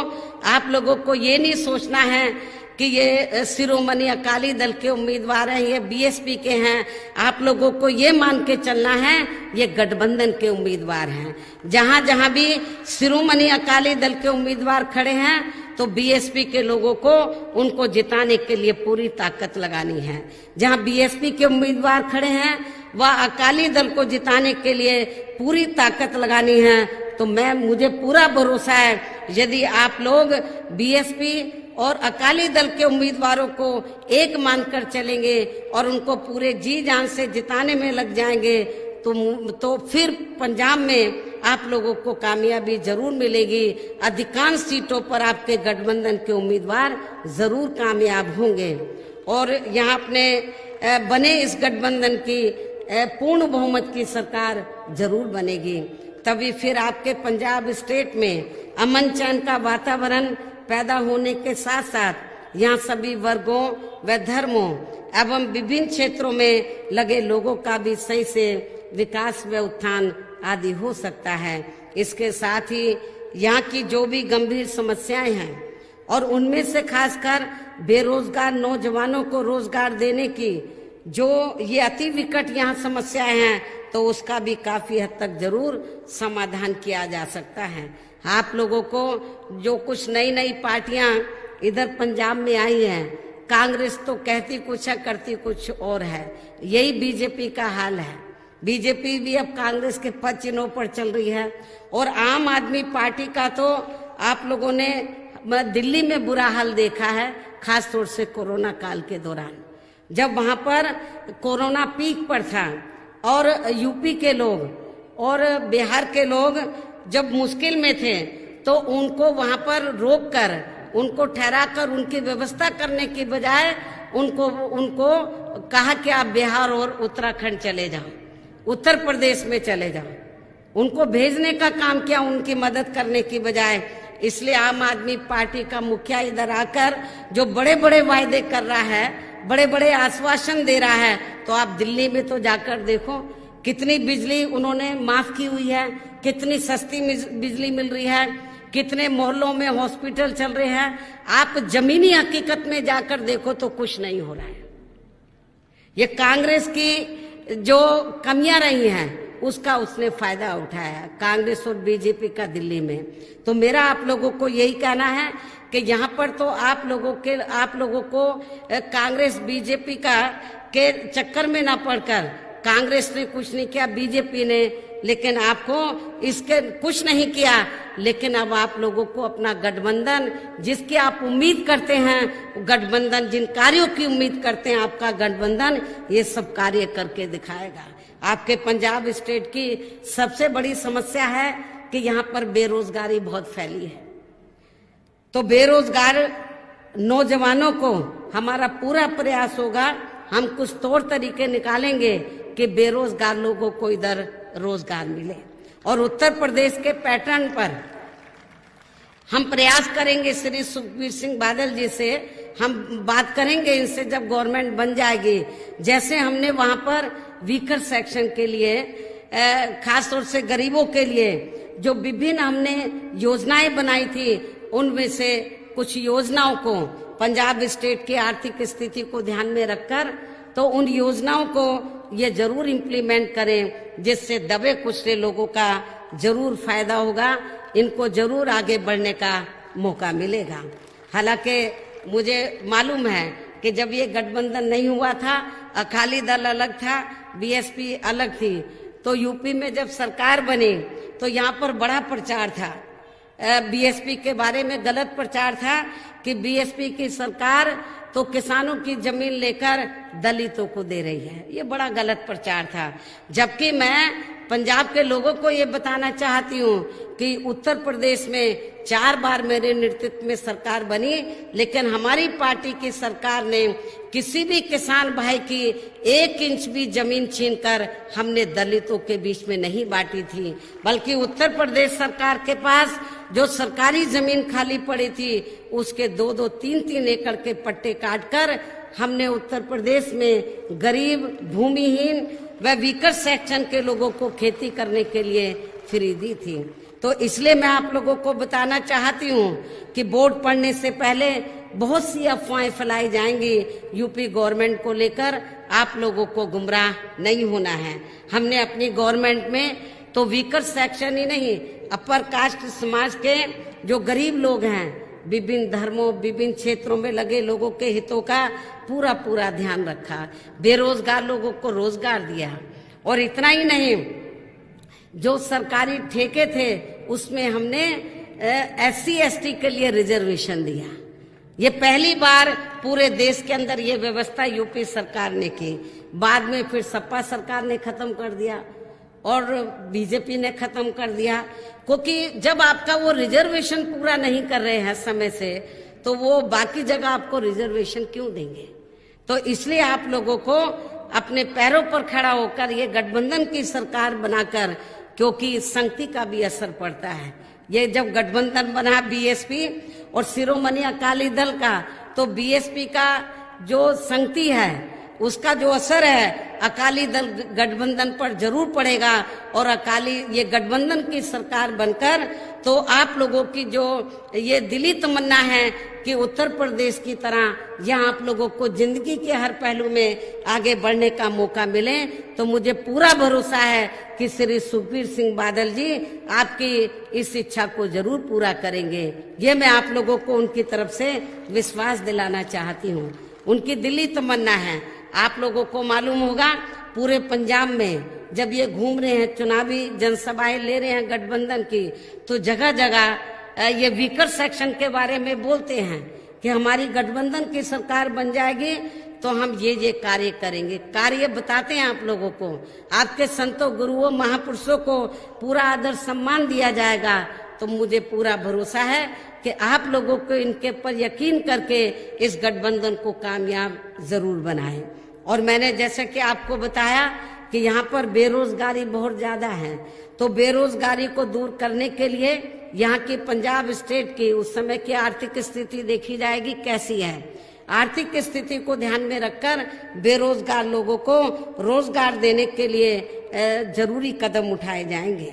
आप लोगों को ये नहीं सोचना है कि ये शिरोमणि अकाली दल के उम्मीदवार हैं, ये बीएसपी के हैं। आप लोगों को ये मान के चलना है ये गठबंधन के उम्मीदवार हैं। जहां जहां भी शिरोमणि अकाली दल के उम्मीदवार खड़े हैं तो बीएसपी के लोगों को उनको जिताने के लिए पूरी ताकत लगानी है। जहां बीएसपी के उम्मीदवार खड़े हैं वह अकाली दल को जिताने के लिए पूरी ताकत लगानी है। तो मुझे पूरा भरोसा है यदि आप लोग बीएसपी और अकाली दल के उम्मीदवारों को एक मानकर चलेंगे और उनको पूरे जी जान से जिताने में लग जाएंगे तो फिर पंजाब में आप लोगों को कामयाबी जरूर मिलेगी। अधिकांश सीटों पर आपके गठबंधन के उम्मीदवार जरूर कामयाब होंगे और यहाँ अपने बने इस गठबंधन की पूर्ण बहुमत की सरकार जरूर बनेगी। तभी फिर आपके पंजाब स्टेट में अमन चैन का वातावरण पैदा होने के साथ साथ यहाँ सभी वर्गों व धर्मों एवं विभिन्न क्षेत्रों में लगे लोगों का भी सही से विकास व उत्थान आदि हो सकता है। इसके साथ ही यहाँ की जो भी गंभीर समस्याएं हैं और उनमें से खासकर बेरोजगार नौजवानों को रोजगार देने की जो ये अति विकट यहाँ समस्याएं हैं तो उसका भी काफी हद तक जरूर समाधान किया जा सकता है। आप लोगों को जो कुछ नई नई पार्टियां इधर पंजाब में आई हैं, कांग्रेस तो कहती कुछ है करती कुछ और है, यही बीजेपी का हाल है। बीजेपी भी अब कांग्रेस के पद चिन्हों पर चल रही है और आम आदमी पार्टी का तो आप लोगों ने दिल्ली में बुरा हाल देखा है, खास तौर से कोरोना काल के दौरान जब वहां पर कोरोना पीक पर था और यूपी के लोग और बिहार के लोग जब मुश्किल में थे तो उनको वहां पर रोक कर उनको ठहरा कर उनकी व्यवस्था करने की बजाय उनको कहा कि आप बिहार और उत्तराखंड चले जाओ, उत्तर प्रदेश में चले जाओ। उनको भेजने का काम किया उनकी मदद करने की बजाय। इसलिए आम आदमी पार्टी का मुखिया इधर आकर जो बड़े बड़े वायदे कर रहा है, बड़े बड़े आश्वासन दे रहा है, तो आप दिल्ली में तो जाकर देखो कितनी बिजली उन्होंने माफ की हुई है, कितनी सस्ती बिजली मिल रही है, कितने मोहल्लों में हॉस्पिटल चल रहे हैं। आप जमीनी हकीकत में जाकर देखो तो कुछ नहीं हो रहा है। ये कांग्रेस की जो कमियां रही हैं उसका उसने फायदा उठाया, कांग्रेस और बीजेपी का दिल्ली में। तो मेरा आप लोगों को यही कहना है कि यहाँ पर तो आप लोगों को कांग्रेस बीजेपी के चक्कर में ना पड़कर, कांग्रेस ने कुछ नहीं किया, बीजेपी ने, लेकिन आपको इसके कुछ नहीं किया। लेकिन अब आप लोगों को अपना गठबंधन, जिसकी आप उम्मीद करते हैं, गठबंधन जिन कार्यों की उम्मीद करते हैं, आपका गठबंधन ये सब कार्य करके दिखाएगा। आपके पंजाब स्टेट की सबसे बड़ी समस्या है कि यहाँ पर बेरोजगारी बहुत फैली है। तो बेरोजगार नौजवानों को हमारा पूरा प्रयास होगा, हम कुछ तौर तरीके निकालेंगे कि बेरोजगार लोगों को इधर रोजगार मिले। और उत्तर प्रदेश के पैटर्न पर हम प्रयास करेंगे। श्री सुखबीर सिंह बादल जी से हम बात करेंगे, इनसे जब गवर्नमेंट बन जाएगी, जैसे हमने वहां पर वीकर सेक्शन के लिए, खास तौर से गरीबों के लिए जो विभिन्न हमने योजनाएं बनाई थी, उनमें से कुछ योजनाओं को पंजाब स्टेट की आर्थिक स्थिति को ध्यान में रखकर, तो उन योजनाओं को ये जरूर इम्प्लीमेंट करें, जिससे दबे कुचले लोगों का जरूर फायदा होगा, इनको जरूर आगे बढ़ने का मौका मिलेगा। हालांकि मुझे मालूम है कि जब ये गठबंधन नहीं हुआ था, अकाली दल अलग था, बीएसपी अलग थी, तो यूपी में जब सरकार बनी तो यहाँ पर बड़ा प्रचार था, बीएसपी के बारे में गलत प्रचार था कि बीएसपी की सरकार तो किसानों की जमीन लेकर दलितों को दे रही है। ये बड़ा गलत प्रचार था। जबकि मैं पंजाब के लोगों को ये बताना चाहती हूँ कि उत्तर प्रदेश में 4 बार मेरे नेतृत्व में सरकार बनी, लेकिन हमारी पार्टी की सरकार ने किसी भी किसान भाई की 1 इंच भी जमीन छीनकर हमने दलितों के बीच में नहीं बांटी थी, बल्कि उत्तर प्रदेश सरकार के पास जो सरकारी जमीन खाली पड़ी थी, उसके 2-2, 3-3 एकड़ के पट्टे काटकर हमने उत्तर प्रदेश में गरीब, भूमिहीन व वीकर सेक्शन के लोगों को खेती करने के लिए फ्री दी थी। तो इसलिए मैं आप लोगों को बताना चाहती हूँ कि वोट पड़ने से पहले बहुत सी अफवाहें फैलाई जाएंगी यूपी गवर्नमेंट को लेकर, आप लोगों को गुमराह नहीं होना है। हमने अपनी गवर्नमेंट में तो वीकर सेक्शन ही नहीं, अपर कास्ट समाज के जो गरीब लोग हैं, विभिन्न धर्मों, विभिन्न क्षेत्रों में लगे लोगों के हितों का पूरा ध्यान रखा, बेरोजगार लोगों को रोजगार दिया। और इतना ही नहीं, जो सरकारी ठेके थे उसमें हमने SC ST के लिए रिजर्वेशन दिया। ये पहली बार पूरे देश के अंदर ये व्यवस्था यूपी सरकार ने की। बाद में फिर सपा सरकार ने खत्म कर दिया और बीजेपी ने खत्म कर दिया, क्योंकि जब आपका वो रिजर्वेशन पूरा नहीं कर रहे हैं समय से, तो वो बाकी जगह आपको रिजर्वेशन क्यों देंगे। तो इसलिए आप लोगों को अपने पैरों पर खड़ा होकर ये गठबंधन की सरकार बनाकर, क्योंकि संगति का भी असर पड़ता है। ये जब गठबंधन बना बीएसपी और शिरोमणि अकाली दल का, तो बीएसपी का जो संगति है उसका जो असर है अकाली दल गठबंधन पर जरूर पड़ेगा। और ये गठबंधन की सरकार बनकर तो आप लोगों की जो ये दिली तमन्ना है कि उत्तर प्रदेश की तरह यहाँ आप लोगों को जिंदगी के हर पहलू में आगे बढ़ने का मौका मिले, तो मुझे पूरा भरोसा है कि श्री सुखबीर सिंह बादल जी आपकी इस इच्छा को जरूर पूरा करेंगे। ये मैं आप लोगों को उनकी तरफ से विश्वास दिलाना चाहती हूँ। उनकी दिली तमन्ना है। आप लोगों को मालूम होगा पूरे पंजाब में जब ये घूम रहे हैं, चुनावी जनसभाएं ले रहे हैं गठबंधन की, तो जगह जगह ये वीकर सेक्शन के बारे में बोलते हैं कि हमारी गठबंधन की सरकार बन जाएगी तो हम ये कार्य करेंगे। कार्य बताते हैं आप लोगों को, आपके संतों, गुरुओं, महापुरुषों को पूरा आदर सम्मान दिया जाएगा। तो मुझे पूरा भरोसा है कि आप लोगों को इनके पर यकीन करके इस गठबंधन को कामयाब जरूर बनाएं। और मैंने जैसे कि आपको बताया कि यहाँ पर बेरोजगारी बहुत ज्यादा है, तो बेरोजगारी को दूर करने के लिए यहाँ की पंजाब स्टेट की उस समय की आर्थिक स्थिति देखी जाएगी कैसी है। आर्थिक स्थिति को ध्यान में रखकर बेरोजगार लोगों को रोजगार देने के लिए जरूरी कदम उठाए जाएंगे।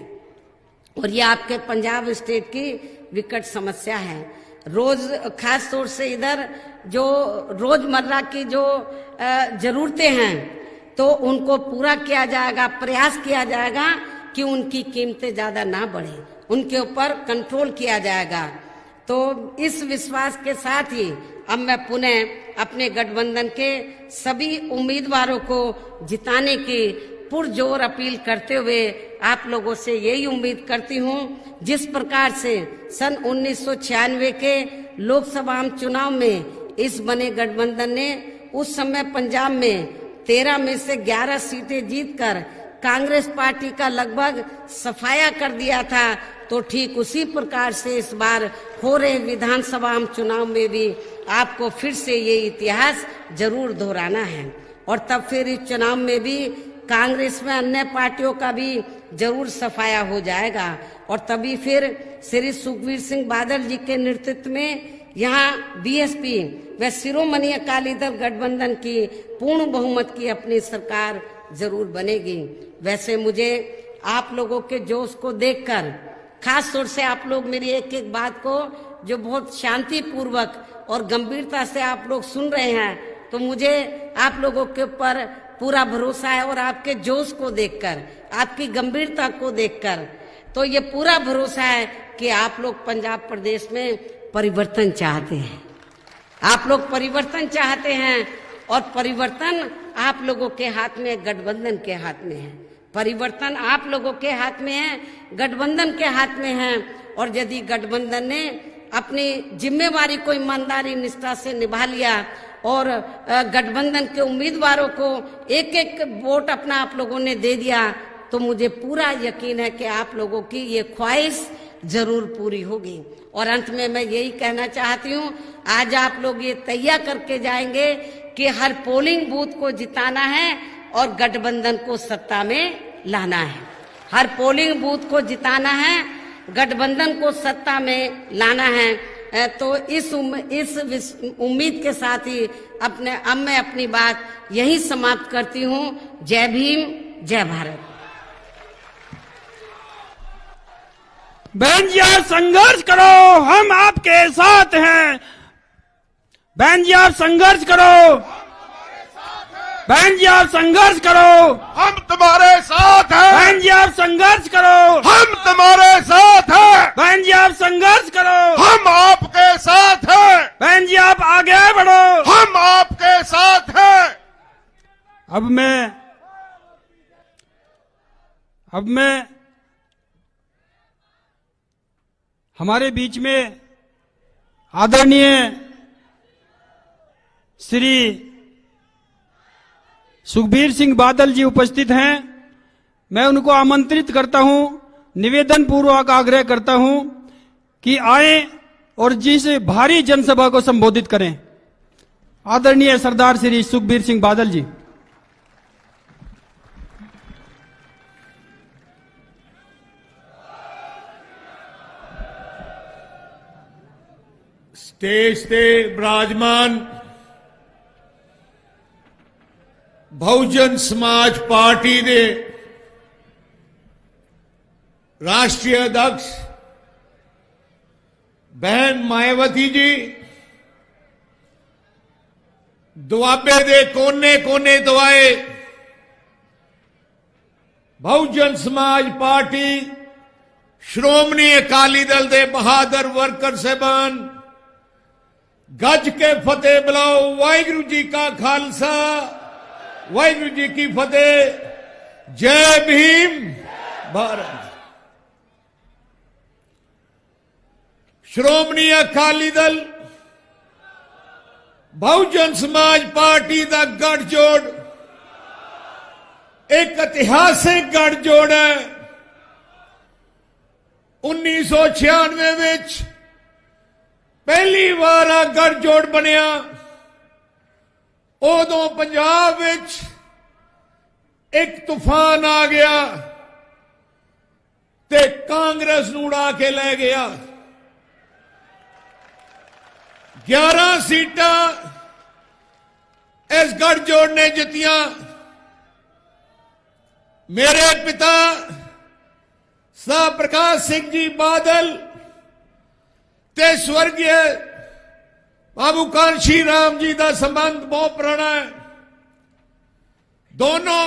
और ये आपके पंजाब स्टेट की विकट समस्या है। रोज खास तौर से इधर जो रोजमर्रा की जो जरूरतें हैं तो उनको पूरा किया जाएगा, प्रयास किया जाएगा कि उनकी कीमतें ज्यादा ना बढ़े, उनके ऊपर कंट्रोल किया जाएगा। तो इस विश्वास के साथ ही अब मैं पुनः अपने गठबंधन के सभी उम्मीदवारों को जिताने की पुरजोर अपील करते हुए आप लोगों से यही उम्मीद करती हूं, जिस प्रकार से सन 1996 के लोकसभा चुनाव में इस बने गठबंधन ने उस समय पंजाब में 13 में से 11 सीटें जीतकर कांग्रेस पार्टी का लगभग सफाया कर दिया था, तो ठीक उसी प्रकार से इस बार हो रहे विधानसभा चुनाव में भी आपको फिर से ये इतिहास जरूर दोहराना है। और तब फिर इस चुनाव में भी कांग्रेस में अन्य पार्टियों का भी जरूर सफाया हो जाएगा और तभी फिर श्री सुखबीर सिंह बादल जी के नेतृत्व में यहाँ बीएसपी व शिरोमणि अकाली दल गठबंधन की पूर्ण बहुमत की अपनी सरकार जरूर बनेगी। वैसे मुझे आप लोगों के जोश को देखकर, खास तौर से आप लोग मेरी एक एक बात को जो बहुत शांति पूर्वक और गंभीरता से आप लोग सुन रहे हैं, तो मुझे आप लोगों के ऊपर पूरा भरोसा है और आपके जोश को देखकर, आपकी गंभीरता को देखकर तो ये पूरा भरोसा है कि आप लोग पंजाब प्रदेश में परिवर्तन चाहते हैं। आप लोग परिवर्तन चाहते हैं और परिवर्तन आप लोगों के हाथ में, गठबंधन के हाथ में है। परिवर्तन आप लोगों के हाथ में है, गठबंधन के हाथ में है। और यदि गठबंधन ने अपनी जिम्मेवारी को ईमानदारी निष्ठा से निभा लिया और गठबंधन के उम्मीदवारों को एक एक वोट अपना आप लोगों ने दे दिया, तो मुझे पूरा यकीन है कि आप लोगों की ये ख्वाहिश जरूर पूरी होगी। और अंत में मैं यही कहना चाहती हूँ, आज आप लोग ये तैयार करके जाएंगे कि हर पोलिंग बूथ को जिताना है और गठबंधन को सत्ता में लाना है। हर पोलिंग बूथ को जिताना है, गठबंधन को सत्ता में लाना है। तो इस उम्मीद के साथ ही अब मैं अपनी बात यही समाप्त करती हूँ। जय भीम, जय भारत। बहन जी आप संघर्ष करो, हम आपके साथ हैं। बहन जी आप संघर्ष करो, बहन जी आप संघर्ष करो, हम तुम्हारे साथ हैं। बहन जी आप संघर्ष करो, हम तुम्हारे साथ हैं। बहन जी आप संघर्ष करो, हम आपके साथ हैं। बहन जी आप आगे बढ़ो, हम आपके साथ हैं। अब मैं हमारे बीच में आदरणीय श्री सुखबीर सिंह बादल जी उपस्थित हैं। मैं उनको आमंत्रित करता हूं, निवेदन पूर्वक आग्रह करता हूं कि आए और जिस भारी जनसभा को संबोधित करें। आदरणीय सरदार श्री सुखबीर सिंह बादल जी। स्टेज ते विराजमान बहुजन समाज पार्टी दे राष्ट्रीय अध्यक्ष बहन मायावती जी, दुआबे दे कोने कोने तो आए बहुजन समाज पार्टी श्रोमणी अकाली दल दे बहादुर वर्कर साहबान, गज के फतेह बुलाओ। वाहिगुरु जी का खालसा, वाहिगुरु जी की फतेह। जय भीम भारत। श्रोमणी अकाली दल बहुजन समाज पार्टी का गठजोड़ एक ऐतिहासिक गठजोड़ है। 1996 विच पहली बार गठजोड़ बनिया, उदों पंजाब विच एक तूफान आ गया ते कांग्रेस नूं उड़ा के ले गया। 11 सीटां इस गठजोड़ ने जीतियां। मेरे पिता ਸਰਦਾਰ ਪ੍ਰਕਾਸ਼ ਸਿੰਘ ਜੀ ਬਾਦਲ ਤੇ ਸਵਰਗੀ ਬਾਬੂ ਕਾਂਸ਼ੀ ਰਾਮ ਜੀ ਦਾ ਸੰਬੰਧ ਬਹੁਤ ਪੁਰਾਣਾ ਹੈ। दोनों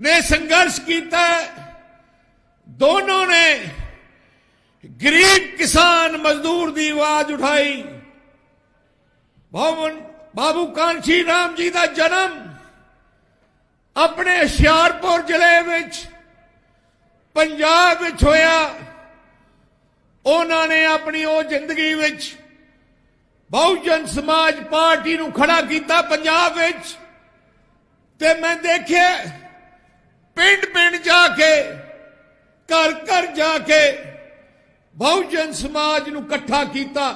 ने संघर्ष किया, दोनों ने गरीब किसान मजदूर की आवाज उठाई। बाबू कांशी राम जी का जन्म अपने हुशियारपुर जिले विच पंजाब विच होया। उन्होंने अपनी वो जिंदगी विच बहुजन समाज पार्टी नूं खड़ा किया पंजाब विच। ते मैं देखे पिंड पिंड जाके घर घर जाके बहुजन समाज नूं इकट्ठा किया।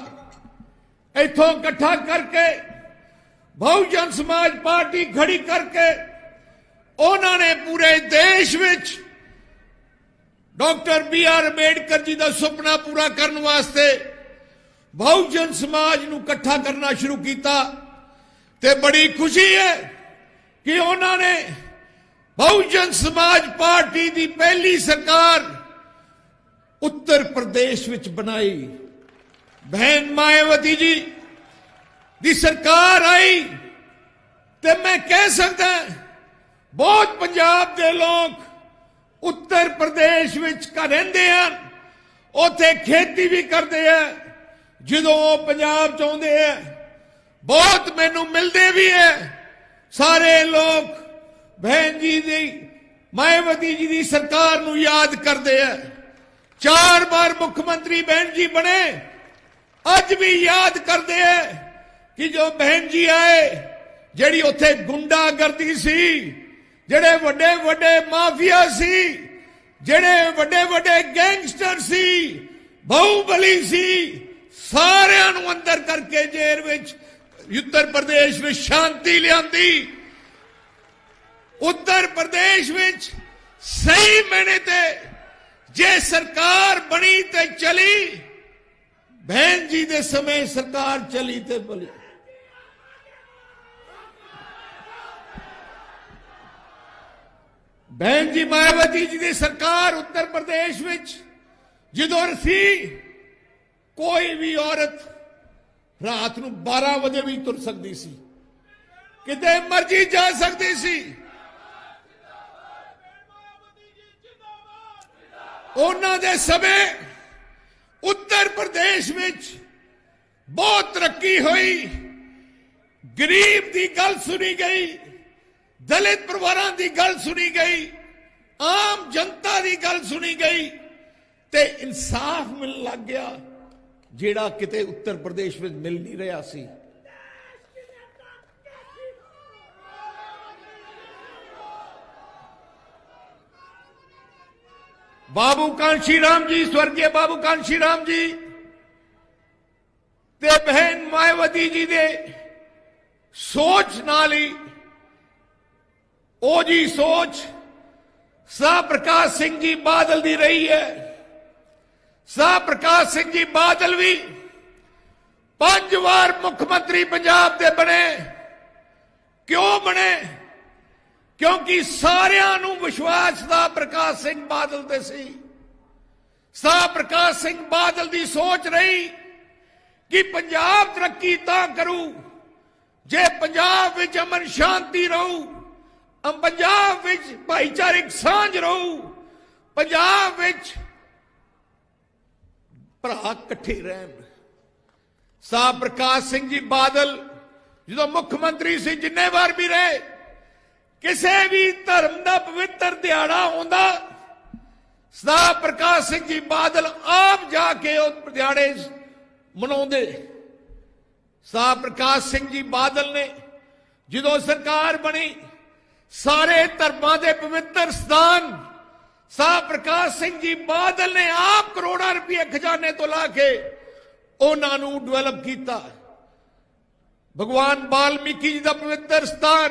इथों इकट्ठा करके बहुजन समाज पार्टी खड़ी करके उन्होंने पूरे देश विच डॉक्टर BR अंबेडकर जी का सुपना पूरा करने वास्ते बहुजन समाज नूं इकट्ठा करना शुरू किया। ते बड़ी खुशी है कि उन्होंने बहुजन समाज पार्टी की पहली सरकार उत्तर प्रदेश विच बनाई। बहन मायावती जी की सरकार आई ते मैं कह सकता बहुत पंजाब के लोग उत्तर प्रदेश विच रहंदे हैं, उत्थे खेती भी करते हैं। जदों वो पंजाब च आउंदे हैं बहुत मैनू मिलते भी है। सारे लोग बहन जी दी मायावती जी की सरकार नूं याद करते हैं। 4 बार मुख्यमंत्री बहन जी बने, अज भी याद करते हैं कि जो बहन जी आए जिहड़ी उत्थे गुंडागर्दी सी, जिहड़े वड्डे वड्डे माफिया सी, जिहड़े वड्डे वड्डे गैंगस्टर सी, बाहुबली सी, सारिआं नूं अंदर करके जेल विच उत्तर प्रदेश में शांति लियांदी। उत्तर प्रदेश में सही मैंने ते जे सरकार बनी ते चली, बहन जी दे समय सरकार चली ते बोली। बहन जी मायावती जी की सरकार उत्तर प्रदेश में जदों सी कोई भी औरत रात नूं 12 बजे भी तुर सकती सी, किते मर्जी जा सकती सी। उन्हां दे समय उत्तर प्रदेश में बहुत तरक्की हुई। गरीब की गल सुनी गई, दलित परिवारों की गल सुनी गई, आम जनता की गल सुनी गई ते इंसाफ मिलने लग गया जेड़ा किते उत्तर प्रदेश में मिल नहीं रहा सी। बाबू कांशी राम जी, स्वर्गीय बाबू कांशी राम जी ते बहन मायावती जी दे सोच नाल ही ओ जी सोच सरदार प्रकाश सिंह जी बादल दी रही है। सरदार प्रकाश सिंह जी बादल भी 5 बार मुख्यमंत्री पंजाब दे बने। क्यों बने? क्योंकि सारिआं नूं विश्वास सरदार प्रकाश सिंह बादल ते सी। सरदार प्रकाश सिंह बादल दी सोच रही कि पंजाब तरक्की तां करू जे पंजाब विच अमन शांति रहू, पंजाब विच भाईचारिक सांझ रहू, पंजाब विच भरा इकट्ठे रहन। सरदार प्रकाश सिंह जी बादल जो मुख्यमंत्री से जिन्ने बार भी रहे, किसी भी धर्म का पवित्र दिहाड़ा होंदा सरदार प्रकाश सिंह जी बादल आप जाके उस दिहाड़े मनाउंदे। सरदार प्रकाश सिंह जी बादल ने जो सरकार बनी, सारे धर्मां दे पवित्र स्थान सरदार प्रकाश सिंह जी बादल ने आप करोड़ों रुपये खजाने तो ला के उन्होंने डेवलप किया। भगवान वाल्मीकि जी का पवित्र स्थान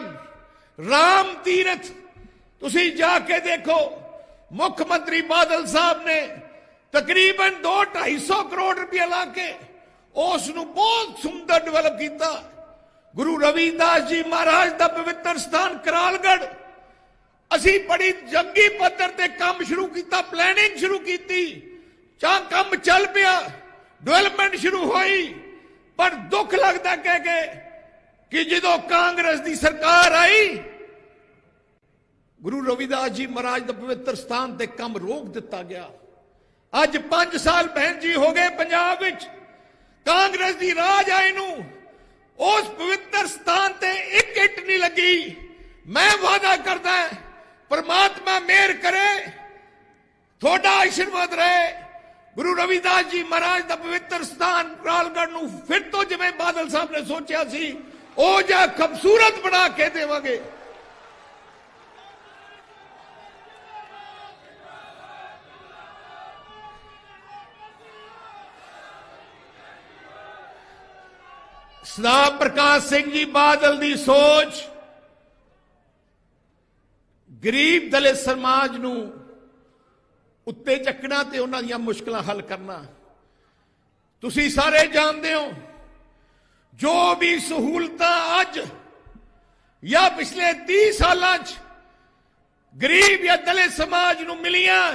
राम तीरथ तुसी जाके देखो, मुख्यमंत्री बादल साहब ने तकरीबन 200-250 करोड़ रुपया ला के उसनूं बहुत सुंदर डेवलप किया। गुरु रविदास जी महाराज का पवित्र स्थान करालगढ़ ਅਸੀਂ ਬੜੀ ਜੰਗੀ ਪੱਧਰ ਤੇ ਕੰਮ ਸ਼ੁਰੂ ਕੀਤਾ, ਪਲੈਨਿੰਗ ਸ਼ੁਰੂ ਕੀਤੀ, ਚਾਹ ਕੰਮ ਚੱਲ ਪਿਆ, ਡਿਵੈਲਪਮੈਂਟ ਸ਼ੁਰੂ ਹੋਈ। ਪਰ ਦੁੱਖ ਲੱਗਦਾ ਕਹਿ ਕੇ ਕਿ ਜਦੋਂ ਕਾਂਗਰਸ ਦੀ ਸਰਕਾਰ ਆਈ, ਗੁਰੂ ਰਵਿਦਾਸ ਜੀ ਮਹਾਰਾਜ ਦਾ ਪਵਿੱਤਰ ਸਥਾਨ ਤੇ ਕੰਮ ਰੋਕ ਦਿੱਤਾ ਗਿਆ। ਅੱਜ 5 ਸਾਲ ਭੈਣ ਜੀ ਹੋ ਗਏ ਪੰਜਾਬ ਵਿੱਚ ਕਾਂਗਰਸ ਦੀ ਰਾਜ ਆਈ ਨੂੰ, ਉਸ ਪਵਿੱਤਰ ਸਥਾਨ ਤੇ ਇੱਕ ਇੱਟ ਨਹੀਂ ਲੱਗੀ। ਮੈਂ ਵਾਅਦਾ ਕਰਦਾ परमात्मा मेहर करे, थोड़ा आशीर्वाद रहे, गुरु रविदास जी महाराज का पवित्र स्थान रालगढ़ नूं फिर तो जिवें बादल साहब ने सोचा सी ओ जा खूबसूरत बना के देवांगे। सरदार प्रकाश सिंह जी बादल की सोच गरीब दलित समाज नूं उत्ते चकना ते उन्हां दीयां मुश्किलां हल करना। तुसीं सारे जानदे हो जो भी सहूलतां अज या पिछले 30 सालां च गरीब या दलित समाज नूं मिलियां,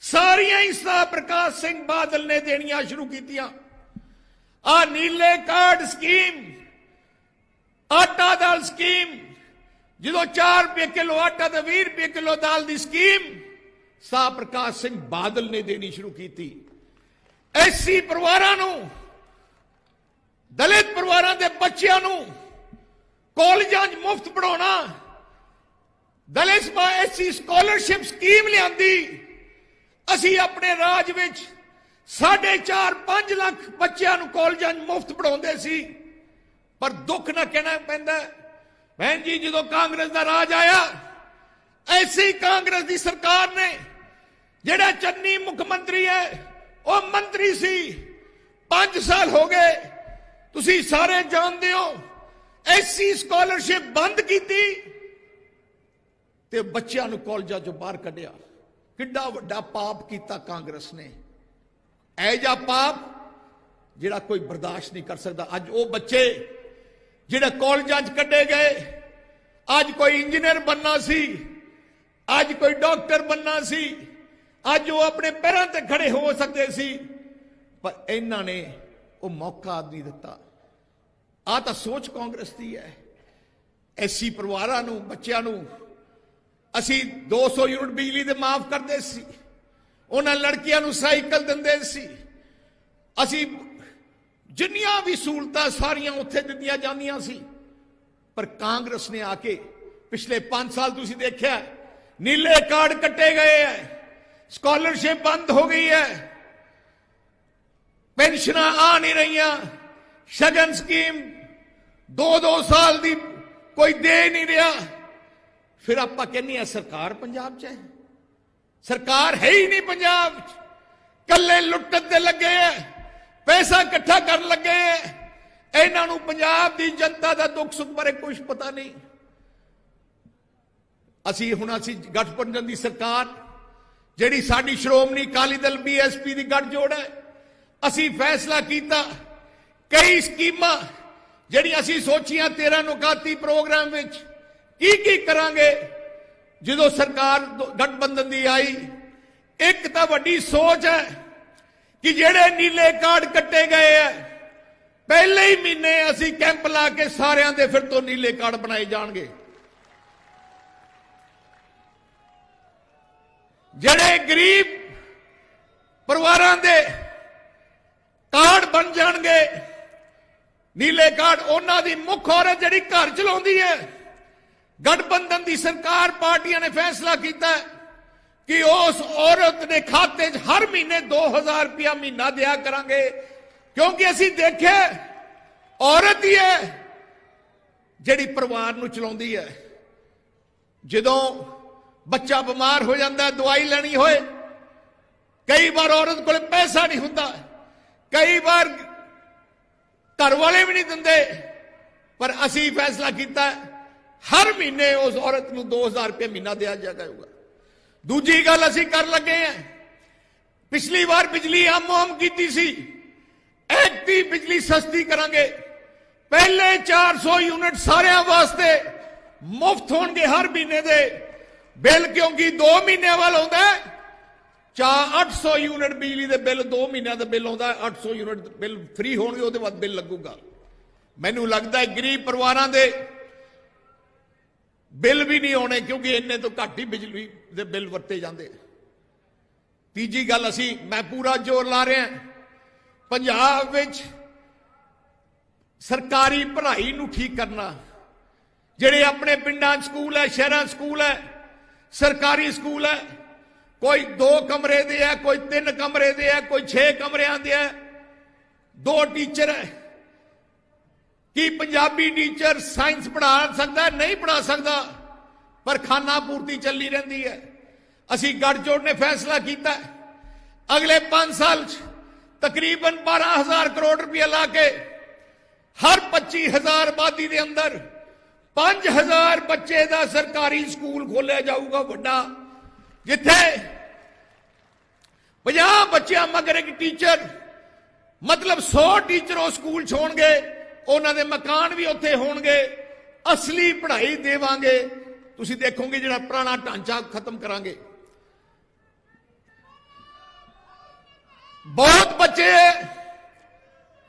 सारियां ही सरदार प्रकाश सिंह बादल ने देनियां शुरू कीतियां। आ नीले कार्ड स्कीम, आटा दाल स्कीम, जो 4 रुपये किलो आटा तो 20 रुपये किलो दाल की स्कीम सरदार प्रकाश सिंह बादल ने देनी शुरू की थी। एससी परिवारों नूं, दलित परिवारों के बच्चों नूं कॉलेजां च मुफ्त पढ़ाना, दलित एससी स्कॉलरशिप स्कीम लियांदी। असी अपने राज विच 4.5 लाख बच्चों नूं कॉलेजां च मुफ्त पढ़ाउंदे सी। पर दुख ना कहना पैंदा बहन जी, जो कांग्रेस का राज आया, ऐसी कांग्रेस की सरकार ने जेड़ा चन्नी मुख्यमंत्री है वह मंत्री सी, 5 साल हो गए। तुसी सारे जानते हो एससी स्कॉलरशिप बंद की ते बच्चों नूं कॉलेजां चों बाहर कढ़िया। किड्डा वड्डा पाप किया कांग्रेस ने, ऐजा पाप जेड़ा कोई बर्दाश्त नहीं कर सकता। अज वो बच्चे जिहड़े कॉलेजां च कड्ढे गए, अज कोई इंजीनियर बनना सी, अज कोई डॉक्टर बनना सी, अज वो अपने पैरों ते खड़े हो सकते सी, पर इन्हां ने वो मौका नहीं दिता। आ तां सोच कांग्रेस दी है। एससी परिवारां नूं, बच्चिआं नूं असी 200 यूनिट बिजली दे माफ करदे सी, उन्हां लड़कियां नूं साइकिल दिंदे सी, असी जिन्नियां भी सहूलतां सारियां उत्थे दित्तियां जांदियां सी। पर कांग्रेस ने आके पिछले 5 साल तुसीं देखिआ नीले कार्ड कट्टे गए हैं, स्कॉलरशिप बंद हो गई है, पेंशन आ नहीं रही, शगन स्कीम 2-2 साल दी कोई दे नहीं रहा। फिर आपां कहने हैं सरकार पंजाब च है, सरकार है ही नहीं पंजाब च, कल्ले लुट्टन ते लगे है, पैसा इकट्ठा कर लगे है। इन्हां नूं पंजाब दी जनता दा दुख सुख बारे कुछ पता नहीं। असी गठबंधन दी सरकार जिहड़ी साडी श्रोमणी अकाली दल बीएसपी दी गठजोड़ है, असी फैसला कीता कई स्कीमां जिहड़ियां असी सोचियां 13 नुकाती प्रोग्राम विच की करांगे। जो सरकार गठबंधन दी आई, एक तां वड्डी सोच है कि जेड़े नीले कार्ड कट्टे गए हैं, पहले ही महीने असी कैंप ला के सारियां दे फिर तो नीले कार्ड बनाए जाणगे। जेड़े गरीब परिवारां दे कार्ड बन जाणगे नीले कार्ड, उन्हां दी मुख औरत जिहड़ी घर चलाउंदी है, गठबंधन दी सरकार पार्टियां ने फैसला कीता कि उस औरत ने खाते च हर महीने 2000 रुपया महीना दिया करांगे। क्योंकि असी देखे औरत ही है जिहड़ी परिवार नूं चलाउंदी है। जदों बच्चा बीमार हो जाता है, दवाई लैनी होए, कई बार औरत को पैसा नहीं हुंदा, कई बार घर वाले भी नहीं दिंदे, पर असी फैसला किया हर महीने उस औरत नूं 2000 रुपया महीना दिया जाएगा। दूजी गल असी कर लगे हैं, पिछली बार बिजली आम की सी, ऐकती बिजली सस्ती करांगे। पहले 400 यूनिट सारे वास्ते मुफ्त होंगे हर महीने दे, बिल क्योंकि 2 महीने वाल आउंदा है, 800 यूनिट बिजली के बिल 2 महीनों का बिल आता है, 800 यूनिट बिल फ्री होंगे, उसके बाद बिल लगूगा। मैनू लगता है गरीब परिवारों के बिल भी नहीं आने, क्योंकि इन्ने तो घट ही बिजली के बिल वरते जाते। तीजी गल मैं पूरा जोर ला रहा पंजाब विच सरकारी पढ़ाई नूं ठीक करना। जिहड़े अपने पिंडां स्कूल है, शहरां स्कूल है, सरकारी स्कूल है, कोई 2 कमरे दे है, कोई 3 कमरे दे है, कोई 6 कमरियां दे है, 2 टीचर है। कि पंजाबी टीचर साइंस पढ़ा सकता है? नहीं पढ़ा सकता, पर खाना पूर्ति चली रहती है। असी गठजोड़ ने फैसला किया अगले 5 साल तकरीबन 12,000 करोड़ रुपया ला के हर 25,000 आबादी के अंदर 5,000 बच्चे का सरकारी स्कूल खोलिया जाऊगा वड्डा, जिथे 50 बच्चों मगर एक टीचर, मतलब 100 टीचर उस स्कूल च होणगे, उन्होंने मकान भी उत्थे होणगे, असली पढ़ाई देवांगे। तुसीं देखोगे जिहड़ा पुराना ढांचा खत्म करांगे। बहुत बच्चे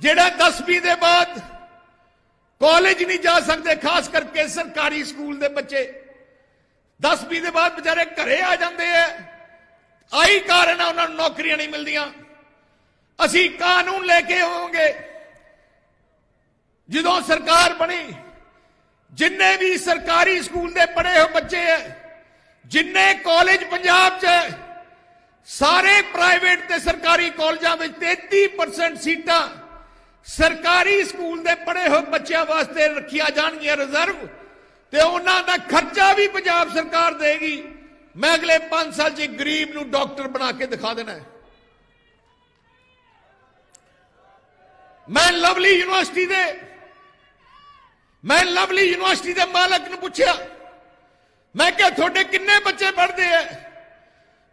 जिहड़ा 10वीं के बाद कॉलेज नहीं जा सकते, खास करके सरकारी स्कूल के बच्चे 10वीं के बाद बेचारे घरे आ जाते हैं। आई कारण है उन्होंने नौकरियां नहीं मिलदियां। असी कानून लेके आवांगे जदों सरकार बनी, जिन्ने भी सरकारी स्कूल के पढ़े हुए बच्चे है, जिन्ने कॉलेज पंजाब च है, सारे प्राइवेट ते सरकारी कॉलेजों में 33% सीटां सरकारी स्कूल के पढ़े हुए बच्चों वास्ते रखिया जाणगियां रिजर्व, ते उन्हां दा खर्चा भी पंजाब सरकार देगी। मैं अगले 5 साल च गरीब नूं डॉक्टर बना के दिखा देना है। मैं लवली यूनिवर्सिटी के मालक ने पूछा, मैं क्या थोड़े किन्ने बच्चे पढ़ते हैं?